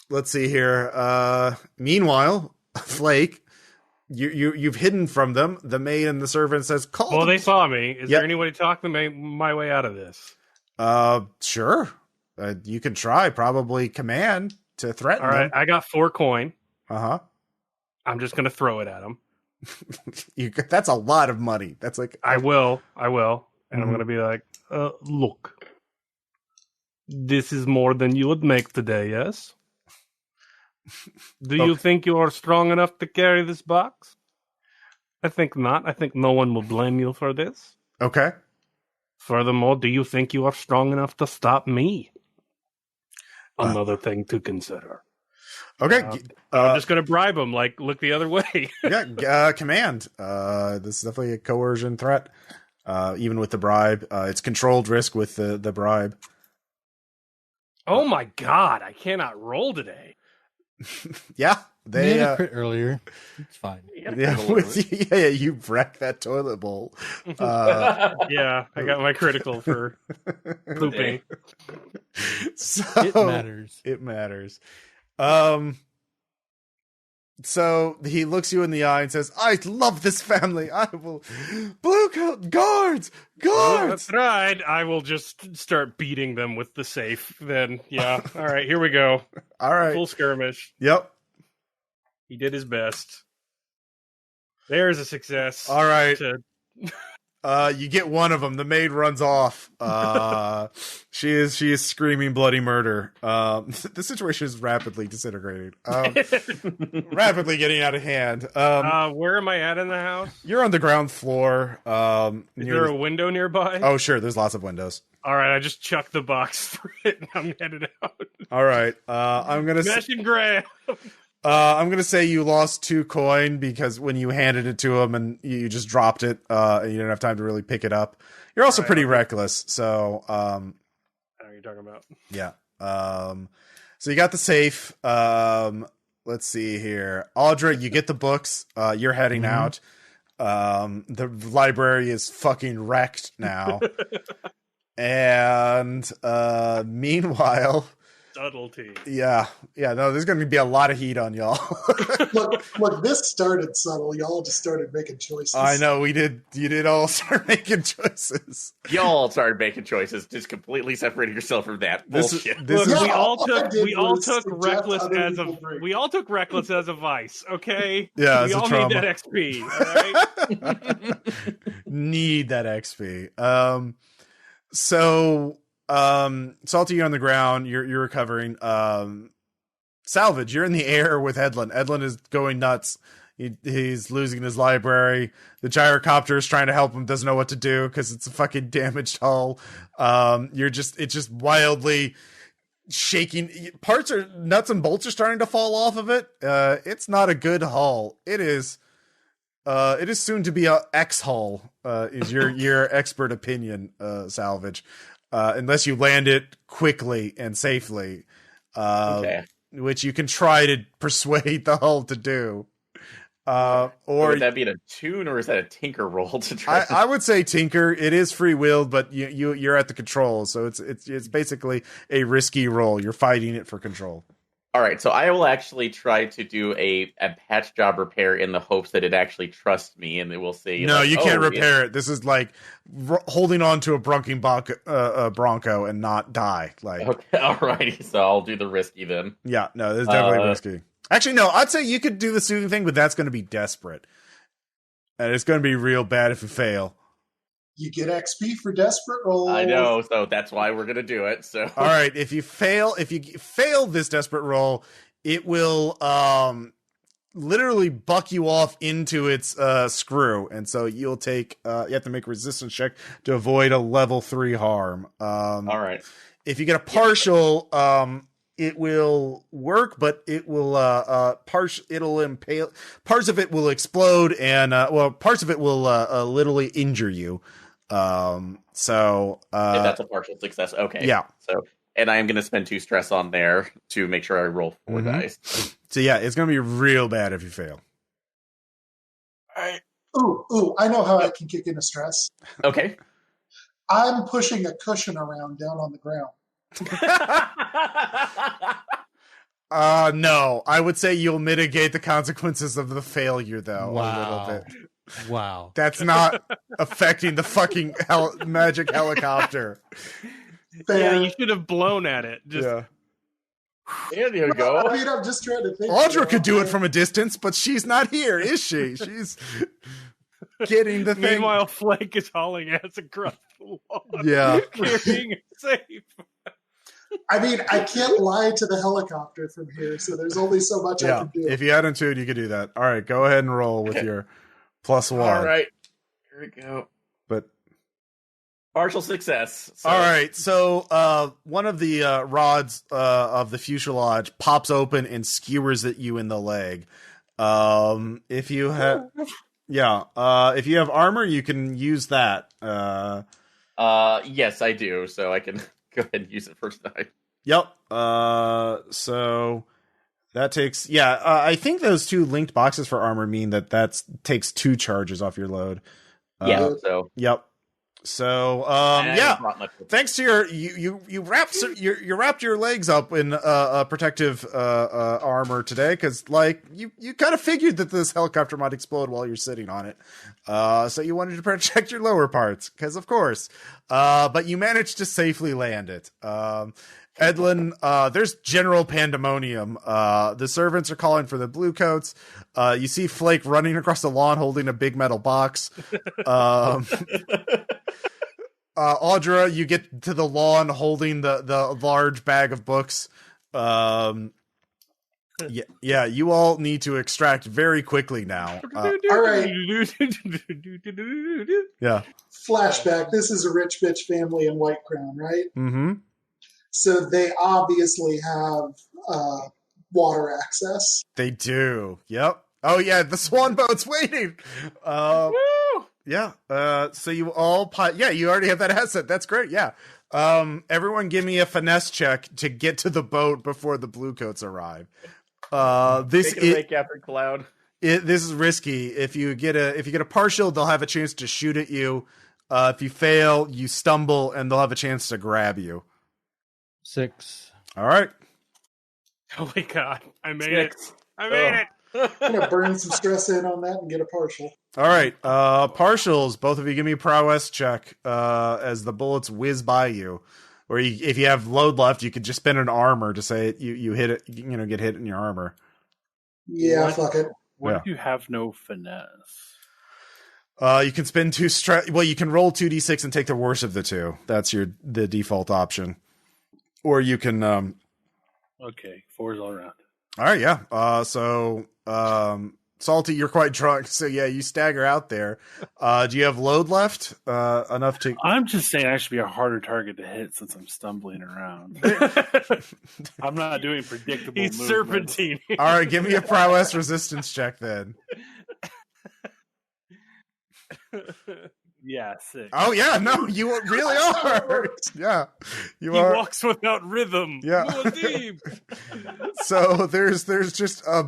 Speaker 1: Let's see here. Meanwhile, Flake, you've hidden from them. The maid and the servant says, "Call."
Speaker 6: Well, they saw me. Is
Speaker 1: Yep.
Speaker 6: there any way to talk my way out of this?
Speaker 1: Sure. You can try. Probably command to threaten
Speaker 6: All right,
Speaker 1: them.
Speaker 6: I got 4 coin.
Speaker 1: Uh-huh.
Speaker 6: I'm just going to throw it at them.
Speaker 1: That's a lot of money. That's like
Speaker 6: I will. And
Speaker 1: Mhm.
Speaker 6: I'm going to be like, look, this is more than you would make today, yes? Do you
Speaker 1: Okay.
Speaker 6: think you are strong enough to carry this box? I think not. I think no one will blame you for this.
Speaker 1: okay.
Speaker 6: Furthermore, do you think you are strong enough to stop me? Another thing to consider.
Speaker 1: Okay.
Speaker 6: I'm just going to bribe him, like, look the other way.
Speaker 1: Yeah, command. This is definitely a coercion threat. Even with the bribe, it's controlled risk with the bribe.
Speaker 6: Oh my god, I cannot roll today.
Speaker 1: Yeah,
Speaker 5: They
Speaker 1: they.
Speaker 5: had a crit earlier. It's fine.
Speaker 1: Yeah, you wrecked that toilet bowl.
Speaker 6: Yeah, I got my critical for pooping.
Speaker 1: So
Speaker 5: It matters.
Speaker 1: It matters. So he looks you in the eye and says, "I love this family. I will." Blue coat guards.
Speaker 6: That's right. I will just start beating them with the safe. Then, yeah. All right, here we go.
Speaker 1: All right.
Speaker 6: Full skirmish.
Speaker 1: Yep.
Speaker 6: He did his best. There's a success.
Speaker 1: All right.
Speaker 6: To-
Speaker 1: You get one of them. The maid runs off. She is screaming bloody murder. The situation is rapidly disintegrating. Rapidly getting out of hand.
Speaker 6: where am I at in the house?
Speaker 1: You're on the ground floor.
Speaker 6: Is there a window nearby?
Speaker 1: Oh, sure. There's lots of windows.
Speaker 6: All right, I just chucked the box through it and I'm headed out.
Speaker 1: All right. I'm gonna
Speaker 6: Smash and grab.
Speaker 1: I'm gonna say you lost 2 coin because when you handed it to him and you just dropped it, and you didn't have time to really pick it up. You're also
Speaker 6: All right,
Speaker 1: pretty
Speaker 6: okay.
Speaker 1: reckless. So,
Speaker 6: I know what you're talking about.
Speaker 1: yeah. So you got the safe. Let's see here. Audra, you get the books. You're heading out. The library is fucking wrecked now. And meanwhile,
Speaker 6: Subtlety.
Speaker 1: yeah, no, there's going to be a lot of heat on y'all.
Speaker 3: Look, this started subtle. Y'all just started making choices.
Speaker 1: I know we did. You did all start making choices.
Speaker 2: Y'all started making choices, just completely separating yourself from that bullshit.
Speaker 6: Look,
Speaker 3: Yeah,
Speaker 6: we all
Speaker 3: all I
Speaker 6: took
Speaker 3: did
Speaker 6: we all
Speaker 3: was
Speaker 6: took
Speaker 3: suggest
Speaker 6: reckless
Speaker 3: other
Speaker 6: as a
Speaker 3: people drink.
Speaker 6: we all took reckless as a vice. Okay.
Speaker 1: Yeah,
Speaker 6: we
Speaker 1: as a
Speaker 6: all
Speaker 1: trauma.
Speaker 6: need that XP. All right.
Speaker 1: Need that XP. So, Salty, you're on the ground. You're recovering. Salvage, you're in the air with Edlin. Edlin is going nuts. He's losing his library. The gyrocopter is trying to help him. Doesn't know what to do because it's a fucking damaged hull. It's just wildly shaking. Parts are nuts and bolts are starting to fall off of it. It's not a good hull. It is soon to be a X hull. Is your expert opinion, Salvage? Unless you land it quickly and safely,
Speaker 2: Okay.
Speaker 1: which you can try to persuade the hull to do.
Speaker 2: Or
Speaker 1: Or
Speaker 2: would that be a tune, or is that a tinker roll to try?
Speaker 1: I would say tinker. It is free willed, but you're at the control, so it's basically a risky roll. You're fighting it for control.
Speaker 2: All right, so I will actually try to do a patch job repair in the hopes that it actually trusts me, and it will say,
Speaker 1: No,
Speaker 2: like,
Speaker 1: you can't
Speaker 2: oh,
Speaker 1: repair it. This is like holding on to a brunking bronco and not die. Like,
Speaker 2: Okay, alrighty, so I'll do the risky then.
Speaker 1: yeah, no, this is definitely risky. Actually, no, I'd say you could do the soothing thing, but that's going to be desperate, and it's going to be real bad if you fail.
Speaker 3: You get XP for desperate rolls.
Speaker 2: I know, so that's why we're gonna do it. So
Speaker 1: All right, if you fail this desperate roll, it will literally buck you off into its screw, and so you'll take you have to make a resistance check to avoid a level 3 harm.
Speaker 2: all right.
Speaker 1: If you get a partial, it will work, but it will it'll impale. Parts of it will explode, and parts of it will literally injure you. So
Speaker 2: If that's a partial success. Okay.
Speaker 1: yeah.
Speaker 2: So, and I am going to spend 2 stress on there to make sure I roll 4 dice.
Speaker 1: So yeah, it's gonna be real bad if you fail.
Speaker 3: Ooh, I know how I can kick in a stress.
Speaker 2: Okay.
Speaker 3: I'm pushing a cushion around down on the ground.
Speaker 1: No, I would say you'll mitigate the consequences of the failure, though, a little bit.
Speaker 5: Wow.
Speaker 1: That's not affecting the fucking magic helicopter.
Speaker 6: Yeah, you should have blown at it. Just
Speaker 1: Yeah.
Speaker 2: There you go.
Speaker 3: I mean, I'm just trying to think.
Speaker 1: Audra could do it from a distance, but she's not here, is she? She's getting the thing.
Speaker 6: Meanwhile, Flake is hauling ass across the lawn.
Speaker 1: Yeah.
Speaker 6: Carrying it safe.
Speaker 3: I mean, I can't lie to the helicopter from here, so there's only so much I
Speaker 1: Yeah.
Speaker 3: can do.
Speaker 1: If you had intuit, you could do that. All right, go ahead and roll with your +1.
Speaker 2: All right. Here we go.
Speaker 1: But
Speaker 2: Partial success. So.
Speaker 1: all right, so one of the rods of the fuselage pops open and skewers at you in the leg. If you have, if you have armor, you can use that.
Speaker 2: Yes, I do. So I can go ahead and use it first time.
Speaker 1: Yep. So that takes. I think those 2 linked boxes for armor mean that takes 2 charges off your load.
Speaker 2: So
Speaker 1: Yep. So thanks to you wrapped your legs up in protective armor today, because like you kind of figured that this helicopter might explode while you're sitting on it, so you wanted to protect your lower parts, because of course, but you managed to safely land it. Edlin, there's general pandemonium. The servants are calling for the blue coats. You see Flake running across the lawn holding a big metal box. Audra, you get to the lawn holding the large bag of books. You all need to extract very quickly now.
Speaker 3: All right.
Speaker 1: Yeah.
Speaker 3: Flashback. This is a rich bitch family in White Crown, right?
Speaker 1: Mm-hmm.
Speaker 3: So they obviously have water access.
Speaker 1: They do. Yep. Oh yeah, the swan boat's waiting.
Speaker 2: Woo!
Speaker 1: Yeah. So you all you already have that asset. That's great. Yeah. Everyone give me a finesse check to get to the boat before the blue coats arrive. This
Speaker 2: Take it away, Captain Cloud.
Speaker 1: This is risky. If you get a partial, they'll have a chance to shoot at you. If you fail, you stumble and they'll have a chance to grab you.
Speaker 5: 6.
Speaker 1: All right.
Speaker 6: Oh my god. I made it. I made it.
Speaker 3: I'm going to burn some stress in on that and get a partial.
Speaker 1: All right. Partials, both of you give me a prowess check as the bullets whiz by you. Or if you have load left, you could just spend an armor to say you hit it, get hit in your armor.
Speaker 3: Yeah, fuck it.
Speaker 4: What if you have no finesse?
Speaker 1: You can spend 2 stress. Well, you can roll 2d6 and take the worst of the 2. That's the default option. Or you can.
Speaker 4: Okay, 4s all around.
Speaker 1: All right, yeah. So, Salty, you're quite drunk, so yeah, you stagger out there. Do you have load left? Enough to.
Speaker 4: I'm just saying I should be a harder target to hit since I'm stumbling around. I'm not doing predictable
Speaker 6: He's
Speaker 4: movements.
Speaker 6: serpentine.
Speaker 1: All right, give me a prowess resistance check then.
Speaker 4: Yeah, 6.
Speaker 1: Oh yeah, no, you really are. Yeah,
Speaker 6: He walks without rhythm.
Speaker 1: Yeah.
Speaker 6: Muad'Dib.
Speaker 1: So there's just a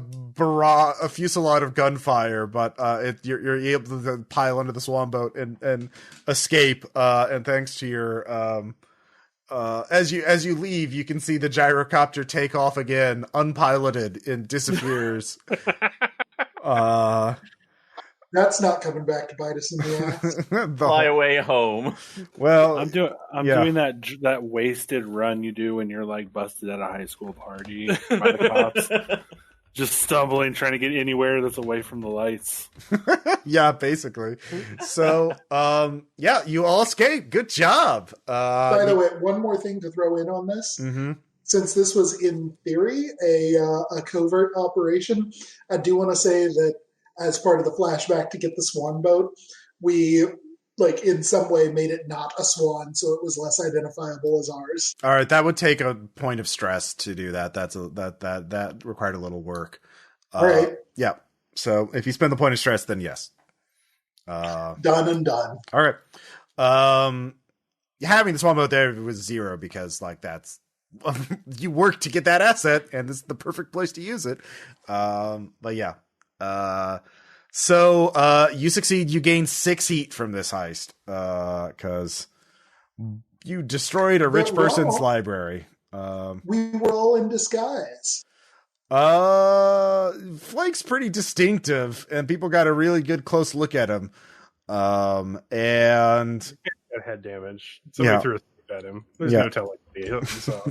Speaker 1: fusillade of gunfire, but you're able to pile into the swan boat and escape. And thanks to your as you leave, you can see the gyrocopter take off again, unpiloted, and disappears.
Speaker 3: That's not coming back to bite us in the ass.
Speaker 2: Fly away home.
Speaker 1: Well,
Speaker 4: I'm doing that wasted run you do when you're like busted at a high school party by the cops. just stumbling, trying to get anywhere that's away from the lights.
Speaker 1: Yeah, basically. So, yeah, you all escaped. Good job.
Speaker 3: By the way, one more thing to throw in on this.
Speaker 1: Mm-hmm.
Speaker 3: Since this was, in theory, a covert operation, I do want to say that as part of the flashback to get the swan boat, we, in some way made it not a swan, so it was less identifiable as ours.
Speaker 1: All right, that would take a point of stress to do that. That required a little work.
Speaker 3: All right.
Speaker 1: Yeah. So if you spend the point of stress, then yes.
Speaker 3: Done and done.
Speaker 1: All right. Having the swan boat there was 0 because that's you worked to get that asset, and this is the perfect place to use it. But yeah. So you succeed. You gain 6 heat from this heist because you destroyed a rich person's library.
Speaker 3: We were all in disguise.
Speaker 1: Flake's pretty distinctive, and people got a really good close look at him. And
Speaker 6: head damage. Somebody threw a stick at him. There's no telling. So.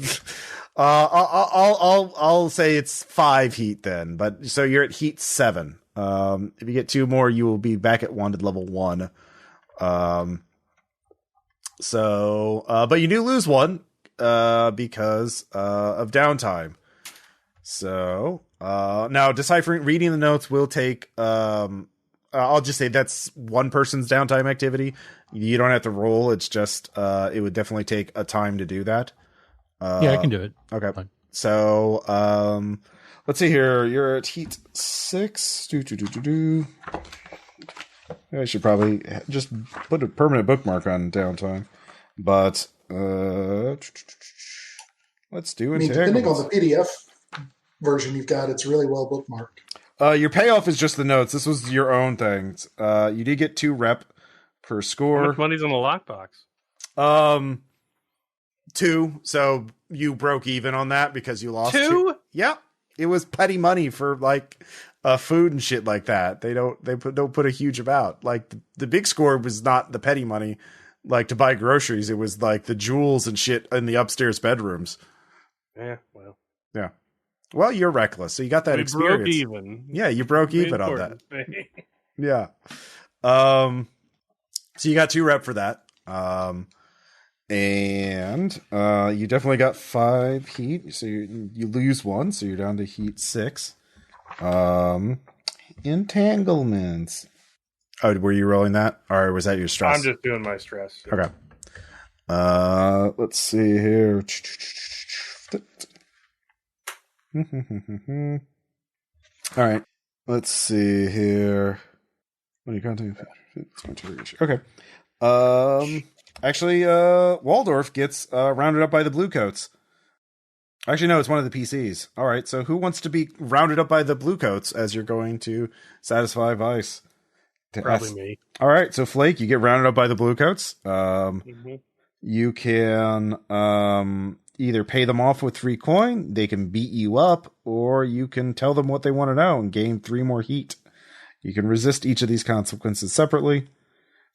Speaker 1: I'll say it's 5 heat then, but so you're at heat 7. If you get 2 more, you will be back at wanted level 1. But you do lose 1 because of downtime. So now reading the notes will take. I'll just say that's one person's downtime activity. You don't have to roll. It's just it would definitely take a time to do that.
Speaker 5: Yeah, I can do it.
Speaker 1: Okay.
Speaker 5: Fine.
Speaker 1: So let's see here. You're at heat 6. I should probably just put a permanent bookmark on downtime. But let's do it.
Speaker 3: Depending on the PDF version you've got, it's really well bookmarked.
Speaker 1: Your payoff is just the notes. This was your own things. You did get 2 rep per score.
Speaker 6: How much money's in the lockbox?
Speaker 1: 2. So you broke even on that because you lost
Speaker 6: 2.
Speaker 1: Yeah, it was petty money for food and shit like that. They don't put a huge amount. The big score was not the petty money, to buy groceries. It was the jewels and shit in the upstairs bedrooms.
Speaker 6: Yeah, well.
Speaker 1: Yeah. Well, you're reckless, so you got that experience.
Speaker 6: Broke even.
Speaker 1: Yeah, you broke even on that. Yeah. So you got 2 rep for that. And you definitely got 5 heat. So you lose 1, so you're down to heat 6. Entanglements. Oh, were you rolling that, or was that your stress?
Speaker 6: I'm just doing my stress.
Speaker 1: Okay. Let's see here. All right. Let's see here. What are you counting? Okay. Actually, Waldorf gets rounded up by the Bluecoats. Actually, no, it's one of the PCs. All right, so who wants to be rounded up by the Bluecoats as you're going to satisfy Vice?
Speaker 6: Probably me.
Speaker 1: All right, so Flake, you get rounded up by the Bluecoats. You can either pay them off with 3 coin, they can beat you up, or you can tell them what they want to know and gain 3 more heat. You can resist each of these consequences separately.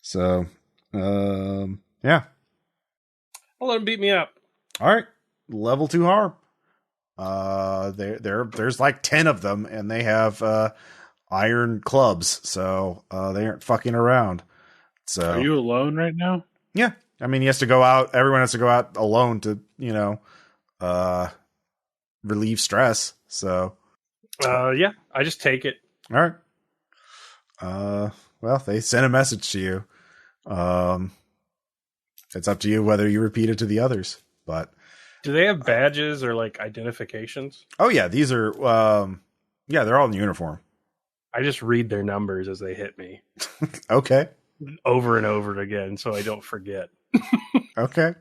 Speaker 1: So, yeah.
Speaker 6: I'll let them beat me up.
Speaker 1: All right. Level 2 harm. There's 10 of them, and they have iron clubs, so they aren't fucking around. So,
Speaker 4: are you alone right now?
Speaker 1: Yeah. I mean, he has to go out. Everyone has to go out alone to, relieve stress. So,
Speaker 6: yeah, I just take it.
Speaker 1: All right. Well, they sent a message to you. It's up to you whether you repeat it to the others. But
Speaker 6: do they have badges or identifications?
Speaker 1: Oh yeah, these are. They're all in uniform.
Speaker 6: I just read their numbers as they hit me.
Speaker 1: Okay.
Speaker 6: Over and over again, so I don't forget.
Speaker 1: Okay,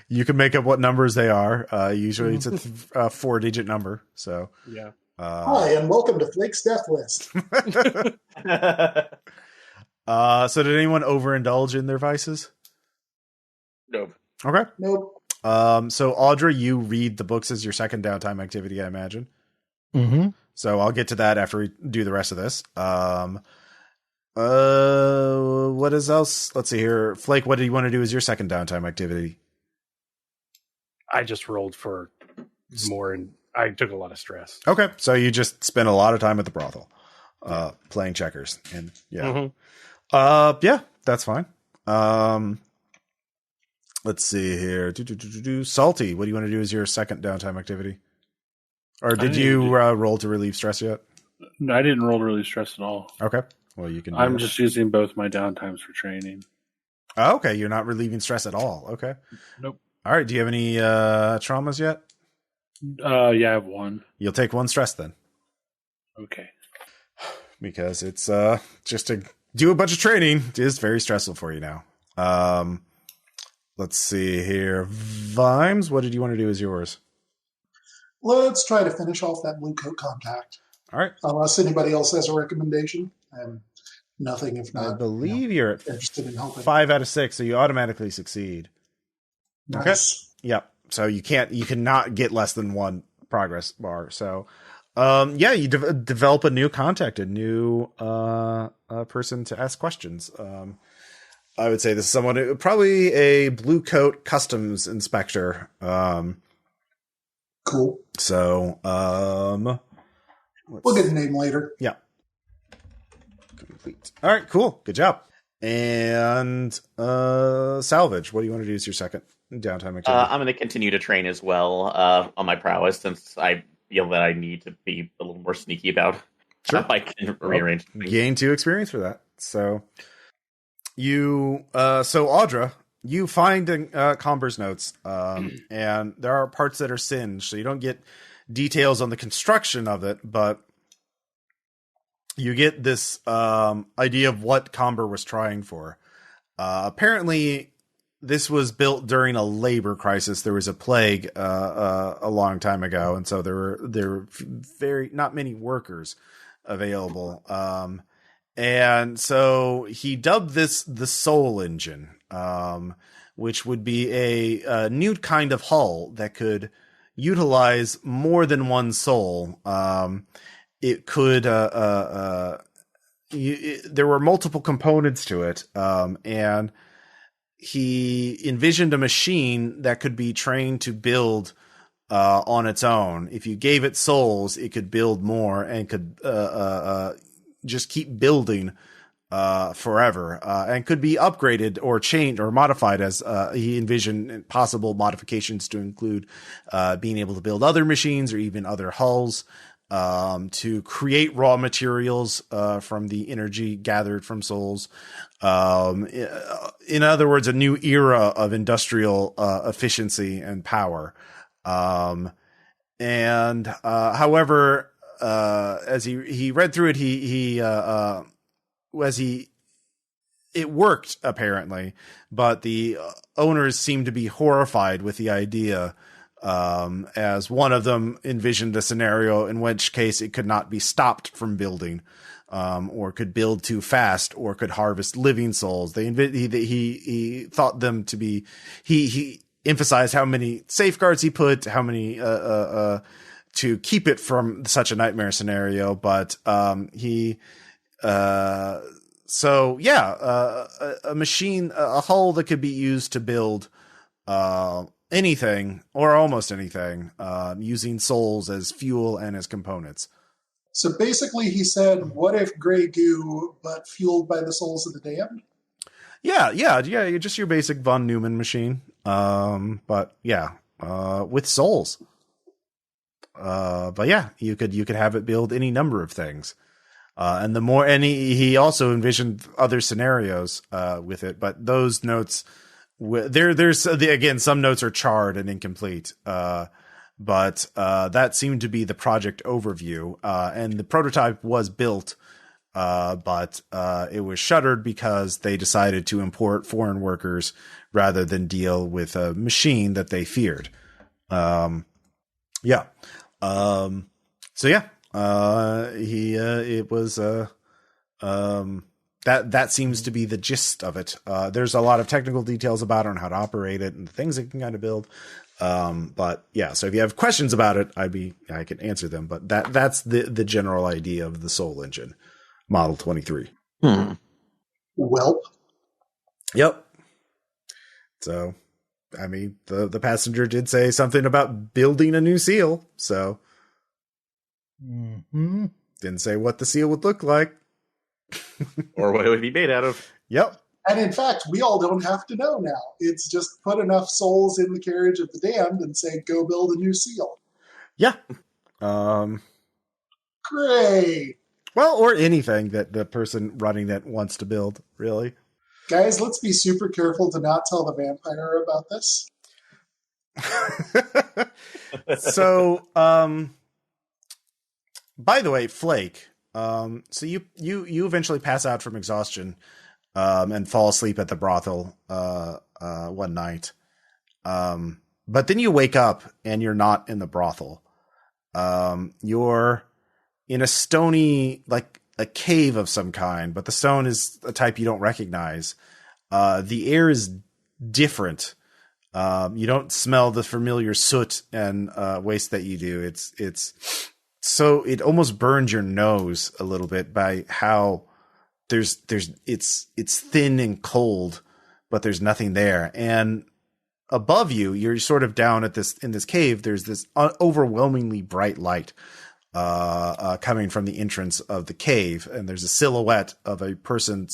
Speaker 1: you can make up what numbers they are. Usually, it's a 4-digit number. So
Speaker 6: yeah.
Speaker 3: Hi, and welcome to Flake's Death List.
Speaker 1: So did anyone overindulge in their vices?
Speaker 2: Nope.
Speaker 1: Okay.
Speaker 3: Nope.
Speaker 1: So Audra, you read the books as your second downtime activity, I imagine.
Speaker 5: Mm-hmm.
Speaker 1: So I'll get to that after we do the rest of this. What is else? Let's see here. Flake, what do you want to do as your second downtime activity?
Speaker 6: I just rolled for more, and
Speaker 4: I took a lot of stress.
Speaker 1: Okay, so you just spent a lot of time at the brothel, playing checkers, and yeah, that's fine. Let's see here. Salty, what do you want to do as your second downtime activity? Or did you roll to relieve stress yet?
Speaker 4: No, I didn't roll to relieve stress at all.
Speaker 1: Okay, well you can.
Speaker 4: I'm just using both my downtimes for training.
Speaker 1: Oh, okay, you're not relieving stress at all. Okay.
Speaker 4: Nope.
Speaker 1: All right. Do you have any traumas yet?
Speaker 4: Yeah, I have one.
Speaker 1: You'll take one stress then.
Speaker 4: Okay.
Speaker 1: Because it's just to do a bunch of training is very stressful for you now. Let's see here. Vimes, what did you want to do as yours?
Speaker 3: Let's try to finish off that blue coat contact.
Speaker 1: All right.
Speaker 3: Unless anybody else has a recommendation. Nothing if not.
Speaker 1: I believe you're at
Speaker 3: interested in helping.
Speaker 1: 5 out of 6, so you automatically succeed.
Speaker 3: Nice.
Speaker 1: Okay. Yep. So you cannot get less than one progress bar. So, you develop a new contact, a new person to ask questions. I would say this is someone, probably a blue coat customs inspector.
Speaker 3: Cool.
Speaker 1: So,
Speaker 3: we'll get a name later.
Speaker 1: Yeah. Complete. All right, cool. Good job. And Salvage, what do you want to do as your second downtime activity?
Speaker 2: I'm going to continue to train as well on my prowess, since I feel that I need to be a little more sneaky about how I can rearrange things.
Speaker 1: Gain 2 experience for that. So Audra, you find Comber's notes, and there are parts that are singed, so you don't get details on the construction of it, but you get this idea of what Comber was trying for. Apparently, this was built during a labor crisis. There was a plague a long time ago, and so there were very not many workers available. And so he dubbed this the Soul Engine, which would be a new kind of hull that could utilize more than one soul. It could there were multiple components to it, and he envisioned a machine that could be trained to build on its own. If you gave it souls, it could build more and could just keep building forever, and could be upgraded or changed or modified as he envisioned possible modifications to include being able to build other machines or even other hulls, to create raw materials from the energy gathered from souls. In other words, a new era of industrial efficiency and power. However, as he read through it, it worked apparently, but the owners seemed to be horrified with the idea, as one of them envisioned a scenario in which case it could not be stopped from building, or could build too fast, or could harvest living souls. He thought them to be, he emphasized how many safeguards he put, how many, to keep it from such a nightmare scenario. But, a machine, a hull that could be used to build, anything or almost anything, using souls as fuel and as components.
Speaker 3: So basically he said, what if Grey Goo, but fueled by the souls of the damned? Yeah,
Speaker 1: just your basic von Neumann machine. But yeah, with souls. But yeah, you could have it build any number of things. And he also envisioned other scenarios, with it, but those notes, again, some notes are charred and incomplete. But that seemed to be the project overview. And the prototype was built, but it was shuttered because they decided to import foreign workers rather than deal with a machine that they feared. It was, that seems to be the gist of it. There's a lot of technical details about it and how to operate it and the things it can kind of build. But yeah, so if you have questions about it, I can answer them, but that's the general idea of the Soul Engine, Model 23.
Speaker 3: Welp.
Speaker 1: Yep. So, I mean, the passenger did say something about building a new seal. So
Speaker 5: Mm-hmm.
Speaker 1: Didn't say what the seal would look like.
Speaker 2: Or what it would be made out of.
Speaker 1: Yep.
Speaker 3: And in fact, we all don't have to know now. It's just put enough souls in the carriage of the damned and say, go build a new seal.
Speaker 1: Yeah.
Speaker 3: Great.
Speaker 1: Well, or anything that the person running that wants to build, really.
Speaker 3: Guys, let's be super careful to not tell the vampire about this.
Speaker 1: So, by the way, Flake, so you eventually pass out from exhaustion, and fall asleep at the brothel, one night. But then you wake up and you're not in the brothel. You're in a stony, like a cave of some kind, but the stone is a type you don't recognize. The air is different. You don't smell the familiar soot and waste that you do. It's so it almost burns your nose a little bit by how it's thin and cold, but there's nothing there. And above you, you're sort of down in this cave. There's this overwhelmingly bright light coming from the entrance of the cave, and there's a silhouette of a person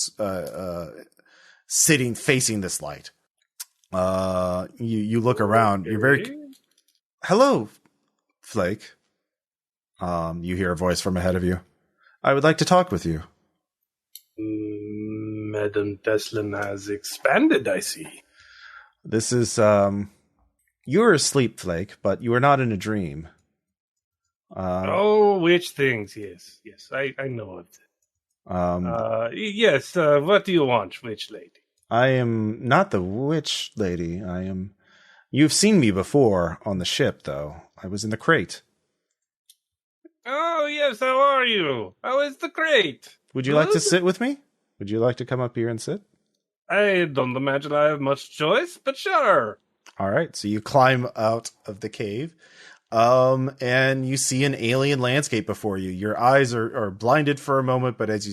Speaker 1: sitting facing this light. You look around. You're very hello, Flake. You hear a voice from ahead of you. I would like to talk with you.
Speaker 6: Madame Teslin has expanded, I see.
Speaker 1: This is you're asleep, Flake, but you are not in a dream.
Speaker 6: Witch things, yes, I know of them. Yes, what do you want, witch lady?
Speaker 1: I am not the witch lady. You've seen me before on the ship, though. I was in the crate.
Speaker 6: Oh, yes, how are you? How is the crate?
Speaker 1: Would you like to sit with me? Would you like to come up here and sit?
Speaker 6: I don't imagine I have much choice, but sure.
Speaker 1: All right, so you climb out of the cave, and you see an alien landscape before you. Your eyes are blinded for a moment, but as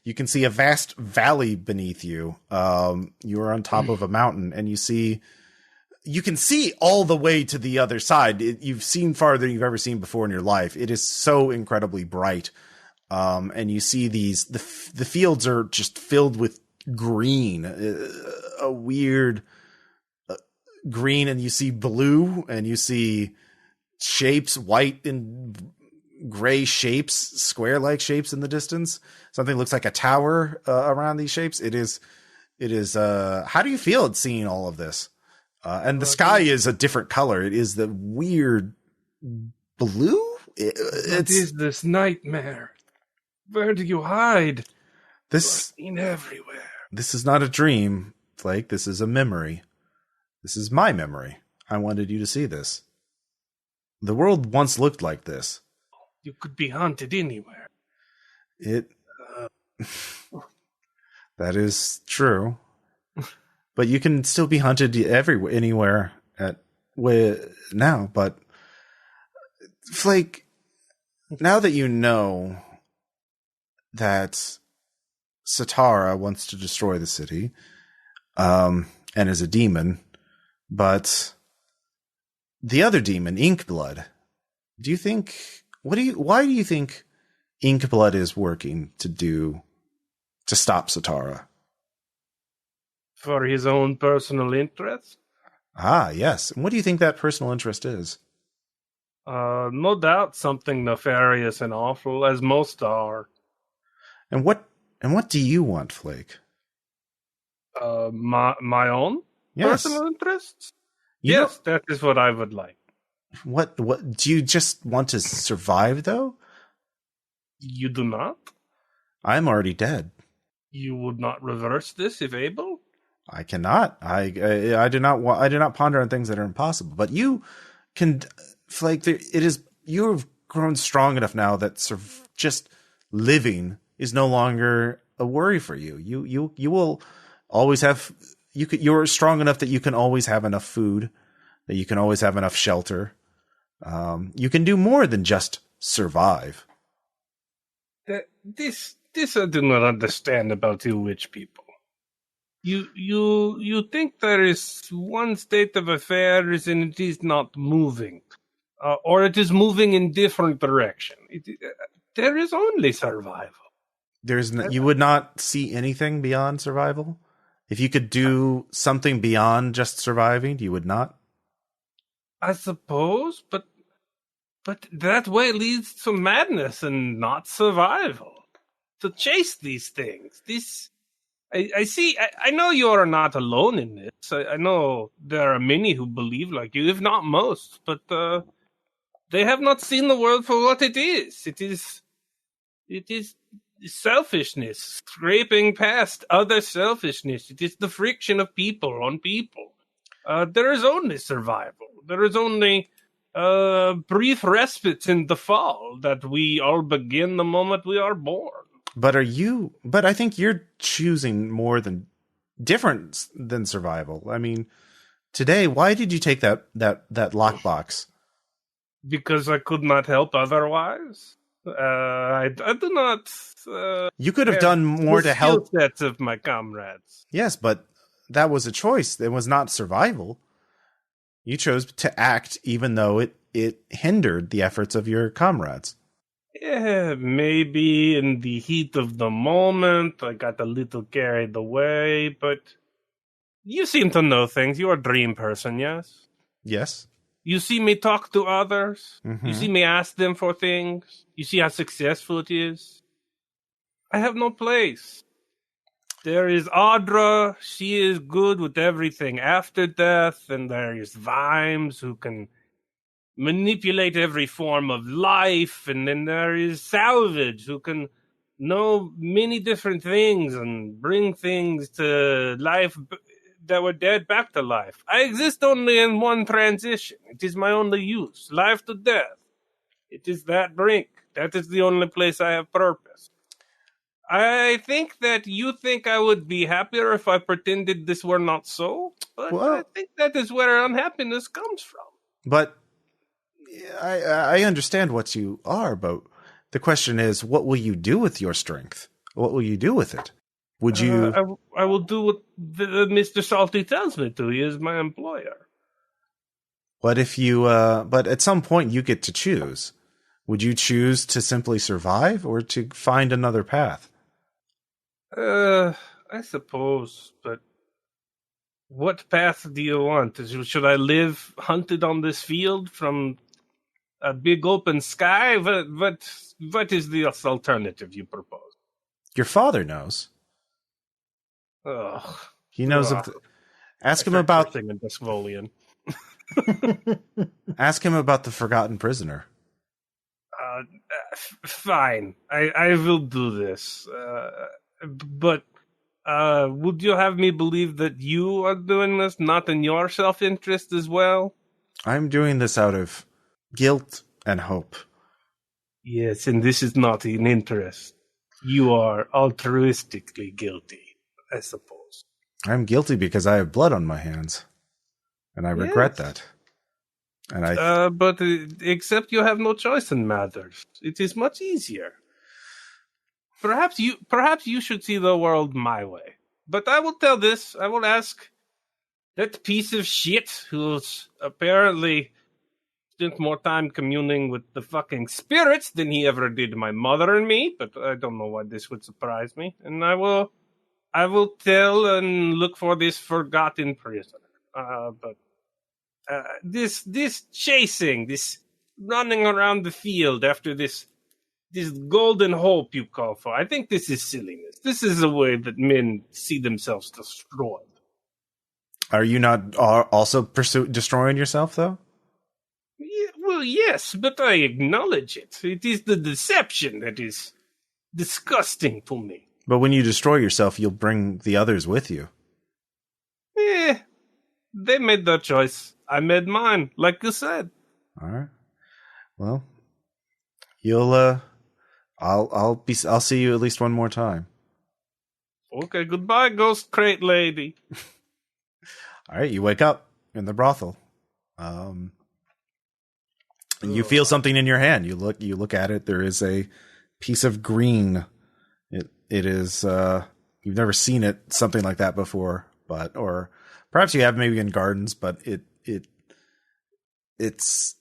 Speaker 1: you can see a vast valley beneath you. You are on top of a mountain, and you can see all the way to the other side. You've seen farther than you've ever seen before in your life. It is so incredibly bright. And you see the fields are just filled with green, a weird green, and you see blue, and you see shapes, white and gray shapes, square-like shapes in the distance. Something looks like a tower around these shapes. It is. How do you feel at seeing all of this? And the sky is a different color. It is the weird blue.
Speaker 6: What is this nightmare? Where do you hide?
Speaker 1: This
Speaker 6: in everywhere.
Speaker 1: This is not a dream, Flake. This is a memory. This is my memory. I wanted you to see this. The world once looked like this.
Speaker 6: You could be haunted anywhere.
Speaker 1: That is true. But you can still be hunted anywhere now. But Flake, now that you know that Satara wants to destroy the city, and is a demon, but the other demon, Inkblood, why do you think Inkblood is working to stop Satara?
Speaker 6: For his own personal interest?
Speaker 1: Ah, yes. And what do you think that personal interest is?
Speaker 6: No doubt something nefarious and awful, as most are.
Speaker 1: And what do you want, Flake?
Speaker 6: My own personal interests?
Speaker 1: Yes,
Speaker 6: that is what I would like.
Speaker 1: What do you just want to survive, though?
Speaker 6: You do not?
Speaker 1: I'm already dead.
Speaker 6: You would not reverse this if able?
Speaker 1: I cannot. I do not ponder on things that are impossible. But you can, Flake. You've grown strong enough now that just living is no longer a worry for you. You will always have. You're strong enough that you can always have enough food, that you can always have enough shelter. You can do more than just survive.
Speaker 6: This I do not understand about you witch people. You think there is one state of affairs and it is not moving. or it is moving in different direction. There is only survival.
Speaker 1: You would not see anything beyond survival? If you could do something beyond just surviving, you would not?
Speaker 6: I suppose, but that way leads to madness and not survival. To chase these things. I see. I know you are not alone in this. I know there are many who believe like you, if not most. But they have not seen the world for what it is. It is selfishness, scraping past other selfishness. It is the friction of people on people. There is only survival. There is only brief respite in the fall that we all begin the moment we are born.
Speaker 1: But I think you're choosing different than survival. I mean, today, why did you take that lockbox?
Speaker 6: Because I could not help otherwise. I do not.
Speaker 1: You could have done more to help.
Speaker 6: Sets of my comrades.
Speaker 1: Yes, but that was a choice. It was not survival. You chose to act, even though it hindered the efforts of your comrades.
Speaker 6: Yeah, maybe in the heat of the moment, I got a little carried away, but you seem to know things. You're a dream person, yes?
Speaker 1: Yes.
Speaker 6: You see me talk to others.
Speaker 1: Mm-hmm.
Speaker 6: You see me ask them for things. You see how successful it is. I have no place. There is Audra. She is good with everything after death, and there is Vimes, who can manipulate every form of life, and then there is Salvage, who can know many different things and bring things to life that were dead back to life. I exist only in one transition. It is my only use, life to death. It is that brink. That is the only place I have purpose. I think that you think I would be happier if I pretended this were not so, but I think that is where unhappiness comes from.
Speaker 1: But I understand what you are, but the question is, what will you do with your strength? What will you do with it? Would you...
Speaker 6: I will do what Mr. Salty tells me to. He is my employer.
Speaker 1: But if you... but at some point, you get to choose. Would you choose to simply survive or to find another path?
Speaker 6: I suppose, but what path do you want? Should I live hunted on this field from a big open sky? What is the alternative you propose?
Speaker 1: Your father knows.
Speaker 6: Ugh.
Speaker 1: He knows of ask him about Ask him about the forgotten prisoner.
Speaker 6: Fine. I will do this. But would you have me believe that you are doing this not in your self-interest as well?
Speaker 1: I'm doing this out of guilt and hope.
Speaker 6: Yes, and this is not in interest. You are altruistically guilty, I suppose.
Speaker 1: I'm guilty because I have blood on my hands. And I regret that. And
Speaker 6: but except you have no choice in matters. It is much easier. Perhaps you should see the world my way. But I will tell this. I will ask that piece of shit who's apparently spent more time communing with the fucking spirits than he ever did my mother and me. But I don't know why this would surprise me. And I will tell and look for this forgotten prisoner. But this chasing, this running around the field after this golden hope you call for, I think this is silliness. This is a way that men see themselves destroyed.
Speaker 1: Are you not also destroying yourself, though?
Speaker 6: Yeah, well, yes, but I acknowledge it. It is the deception that is disgusting to me.
Speaker 1: But when you destroy yourself, you'll bring the others with you.
Speaker 6: They made their choice. I made mine, like you said.
Speaker 1: All right. Well, you'll I'll see you at least one more time.
Speaker 6: Okay, goodbye, ghost crate lady.
Speaker 1: All right, you wake up in the brothel. You feel something in your hand. You look at it. There is a piece of green. It is you've never seen something like that before, or perhaps you have maybe in gardens, but it's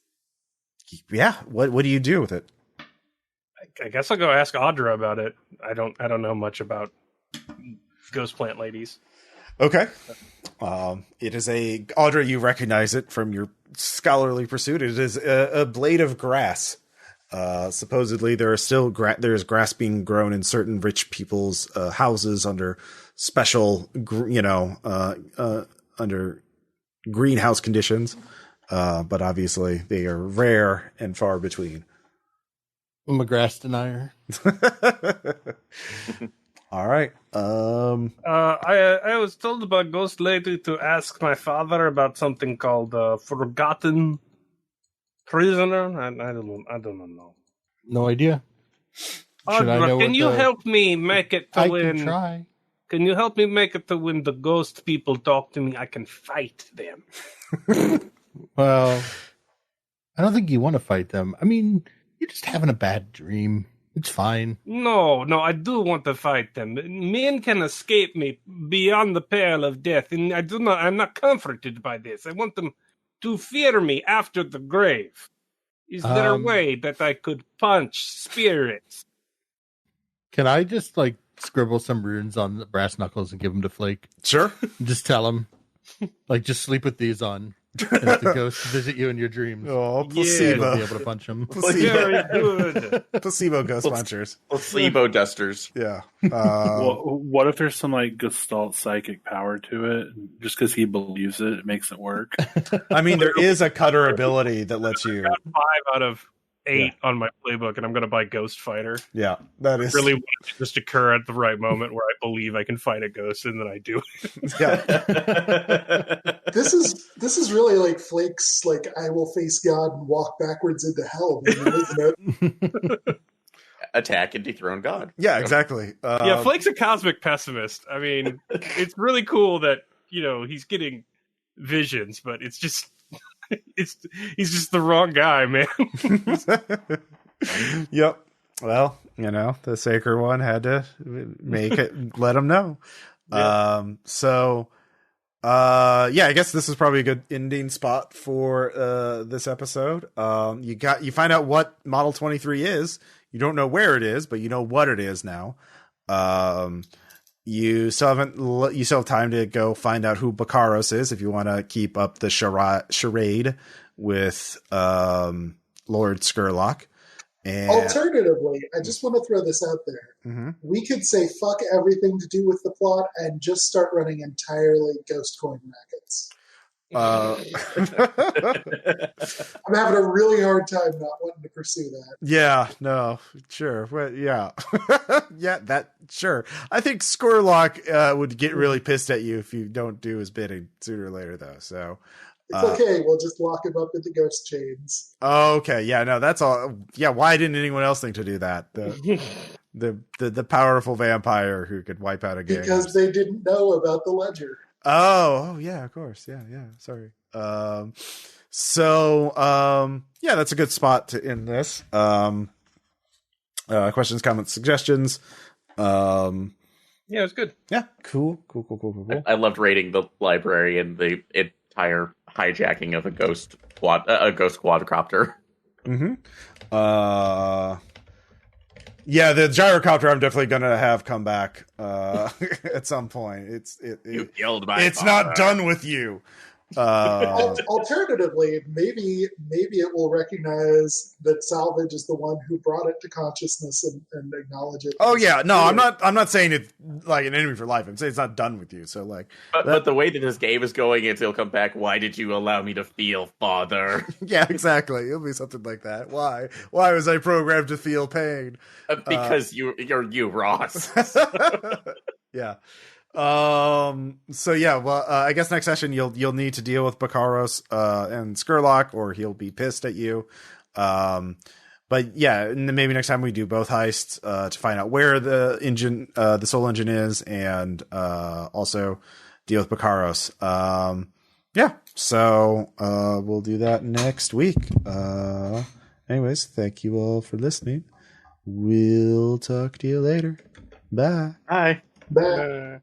Speaker 1: yeah, what do you do with it?
Speaker 6: I guess I'll go ask Audra about it. I don't know much about ghost plant ladies.
Speaker 1: Okay. It is Audra, you recognize it from your scholarly pursuit. It is a blade of grass. Supposedly there is still there's grass being grown in certain rich people's houses under special, under greenhouse conditions. But obviously they are rare and far between.
Speaker 5: I'm a grass denier.
Speaker 1: All right.
Speaker 6: I was told by Ghost Lady to ask my father about something called Forgotten Prisoner. I don't know.
Speaker 5: No idea. Should I
Speaker 6: Audra,
Speaker 5: know
Speaker 6: can
Speaker 5: what
Speaker 6: you
Speaker 5: the-
Speaker 6: help me make it to
Speaker 5: I
Speaker 6: when?
Speaker 5: can try.
Speaker 6: Can you help me make it to when the ghost people talk to me? I can fight them.
Speaker 5: Well, I don't think you want to fight them. I mean, you're just having a bad dream. It's fine.
Speaker 6: No, I do want to fight them. Men can escape me beyond the peril of death, and I'm not comforted by this. I want them to fear me after the grave. Is there a way that I could punch spirits?
Speaker 5: Can I just scribble some runes on the brass knuckles and give them to Flake?
Speaker 1: Sure.
Speaker 5: Just tell him, just sleep with these on. And if the ghosts visit you in your dreams,
Speaker 1: Oh,
Speaker 5: you'll
Speaker 1: placebo.
Speaker 5: be able to punch them.
Speaker 6: Very good.
Speaker 1: Placebo ghost punchers.
Speaker 2: Placebo dusters.
Speaker 1: Yeah.
Speaker 4: What if there's some gestalt psychic power to it? Just because he believes it makes it work.
Speaker 1: I mean, there is a cutter ability that lets you.
Speaker 6: I got 5 out of 8 on my playbook, and I'm going to buy Ghost Fighter.
Speaker 1: Yeah, that is
Speaker 6: Really want it to just occur at the right moment where I believe I can fight a ghost, and then I do it.
Speaker 1: Yeah.
Speaker 3: This is really like Flake's I will face God and walk backwards into hell, isn't it?
Speaker 2: Attack and dethrone God.
Speaker 1: Yeah, exactly.
Speaker 6: Yeah, Flake's a cosmic pessimist. I mean, it's really cool that he's getting visions, but it's just he's just the wrong guy, man.
Speaker 1: Yep. Well, the Sacred One had to make it, let him know. Yeah. I guess this is probably a good ending spot for this episode. You find out what Model 23 is. You don't know where it is, but you know what it is now. You still have time to go find out who Bakaros is if you want to keep up the charade with Lord Skurlock. And
Speaker 3: alternatively, I just want to throw this out there.
Speaker 1: Mm-hmm.
Speaker 3: We could say fuck everything to do with the plot and just start running entirely ghost coin rackets. I'm having a really hard time not wanting to pursue that.
Speaker 1: Yeah, no, sure. Well, yeah. Yeah, that, sure. I think Skurlock would get really pissed at you if you don't do his bidding sooner or later, though. So
Speaker 3: it's okay. We'll just lock him up in the ghost chains.
Speaker 1: Okay. Yeah, no, that's all. Yeah, why didn't anyone else think to do that? The powerful vampire who could wipe out a game.
Speaker 3: Because they didn't know about the ledger.
Speaker 1: Oh, yeah, of course. Yeah. Sorry. Yeah, that's a good spot to end this. Questions, comments, suggestions.
Speaker 6: Yeah, it was good.
Speaker 1: Yeah, cool.
Speaker 2: I loved raiding the library and the entire hijacking of a ghost quadcopter.
Speaker 1: Mm-hmm. Yeah, the gyrocopter I'm definitely gonna have come back at some point.
Speaker 2: You killed my
Speaker 1: It's
Speaker 2: father.
Speaker 1: not done with you.
Speaker 3: Alternatively, maybe it will recognize that Salvage is the one who brought it to consciousness and acknowledge it.
Speaker 1: Oh yeah, no, I'm not saying it's like an enemy for life. I'm saying it's not done with you. So
Speaker 2: but the way that this game is going, it'll come back. Why did you allow me to feel, Father?
Speaker 1: Yeah, exactly. It'll be something like that. Why was I programmed to feel pain?
Speaker 2: Because you're you, Ross.
Speaker 1: Yeah. I guess next session you'll need to deal with Bakaros and Skurlock, or he'll be pissed at you. But yeah, and then maybe next time we do both heists to find out where the engine, the soul engine is, and also deal with Bakaros. So we'll do that next week. Anyways, thank you all for listening. We'll talk to you later. Bye.
Speaker 2: Hi.
Speaker 3: Bye.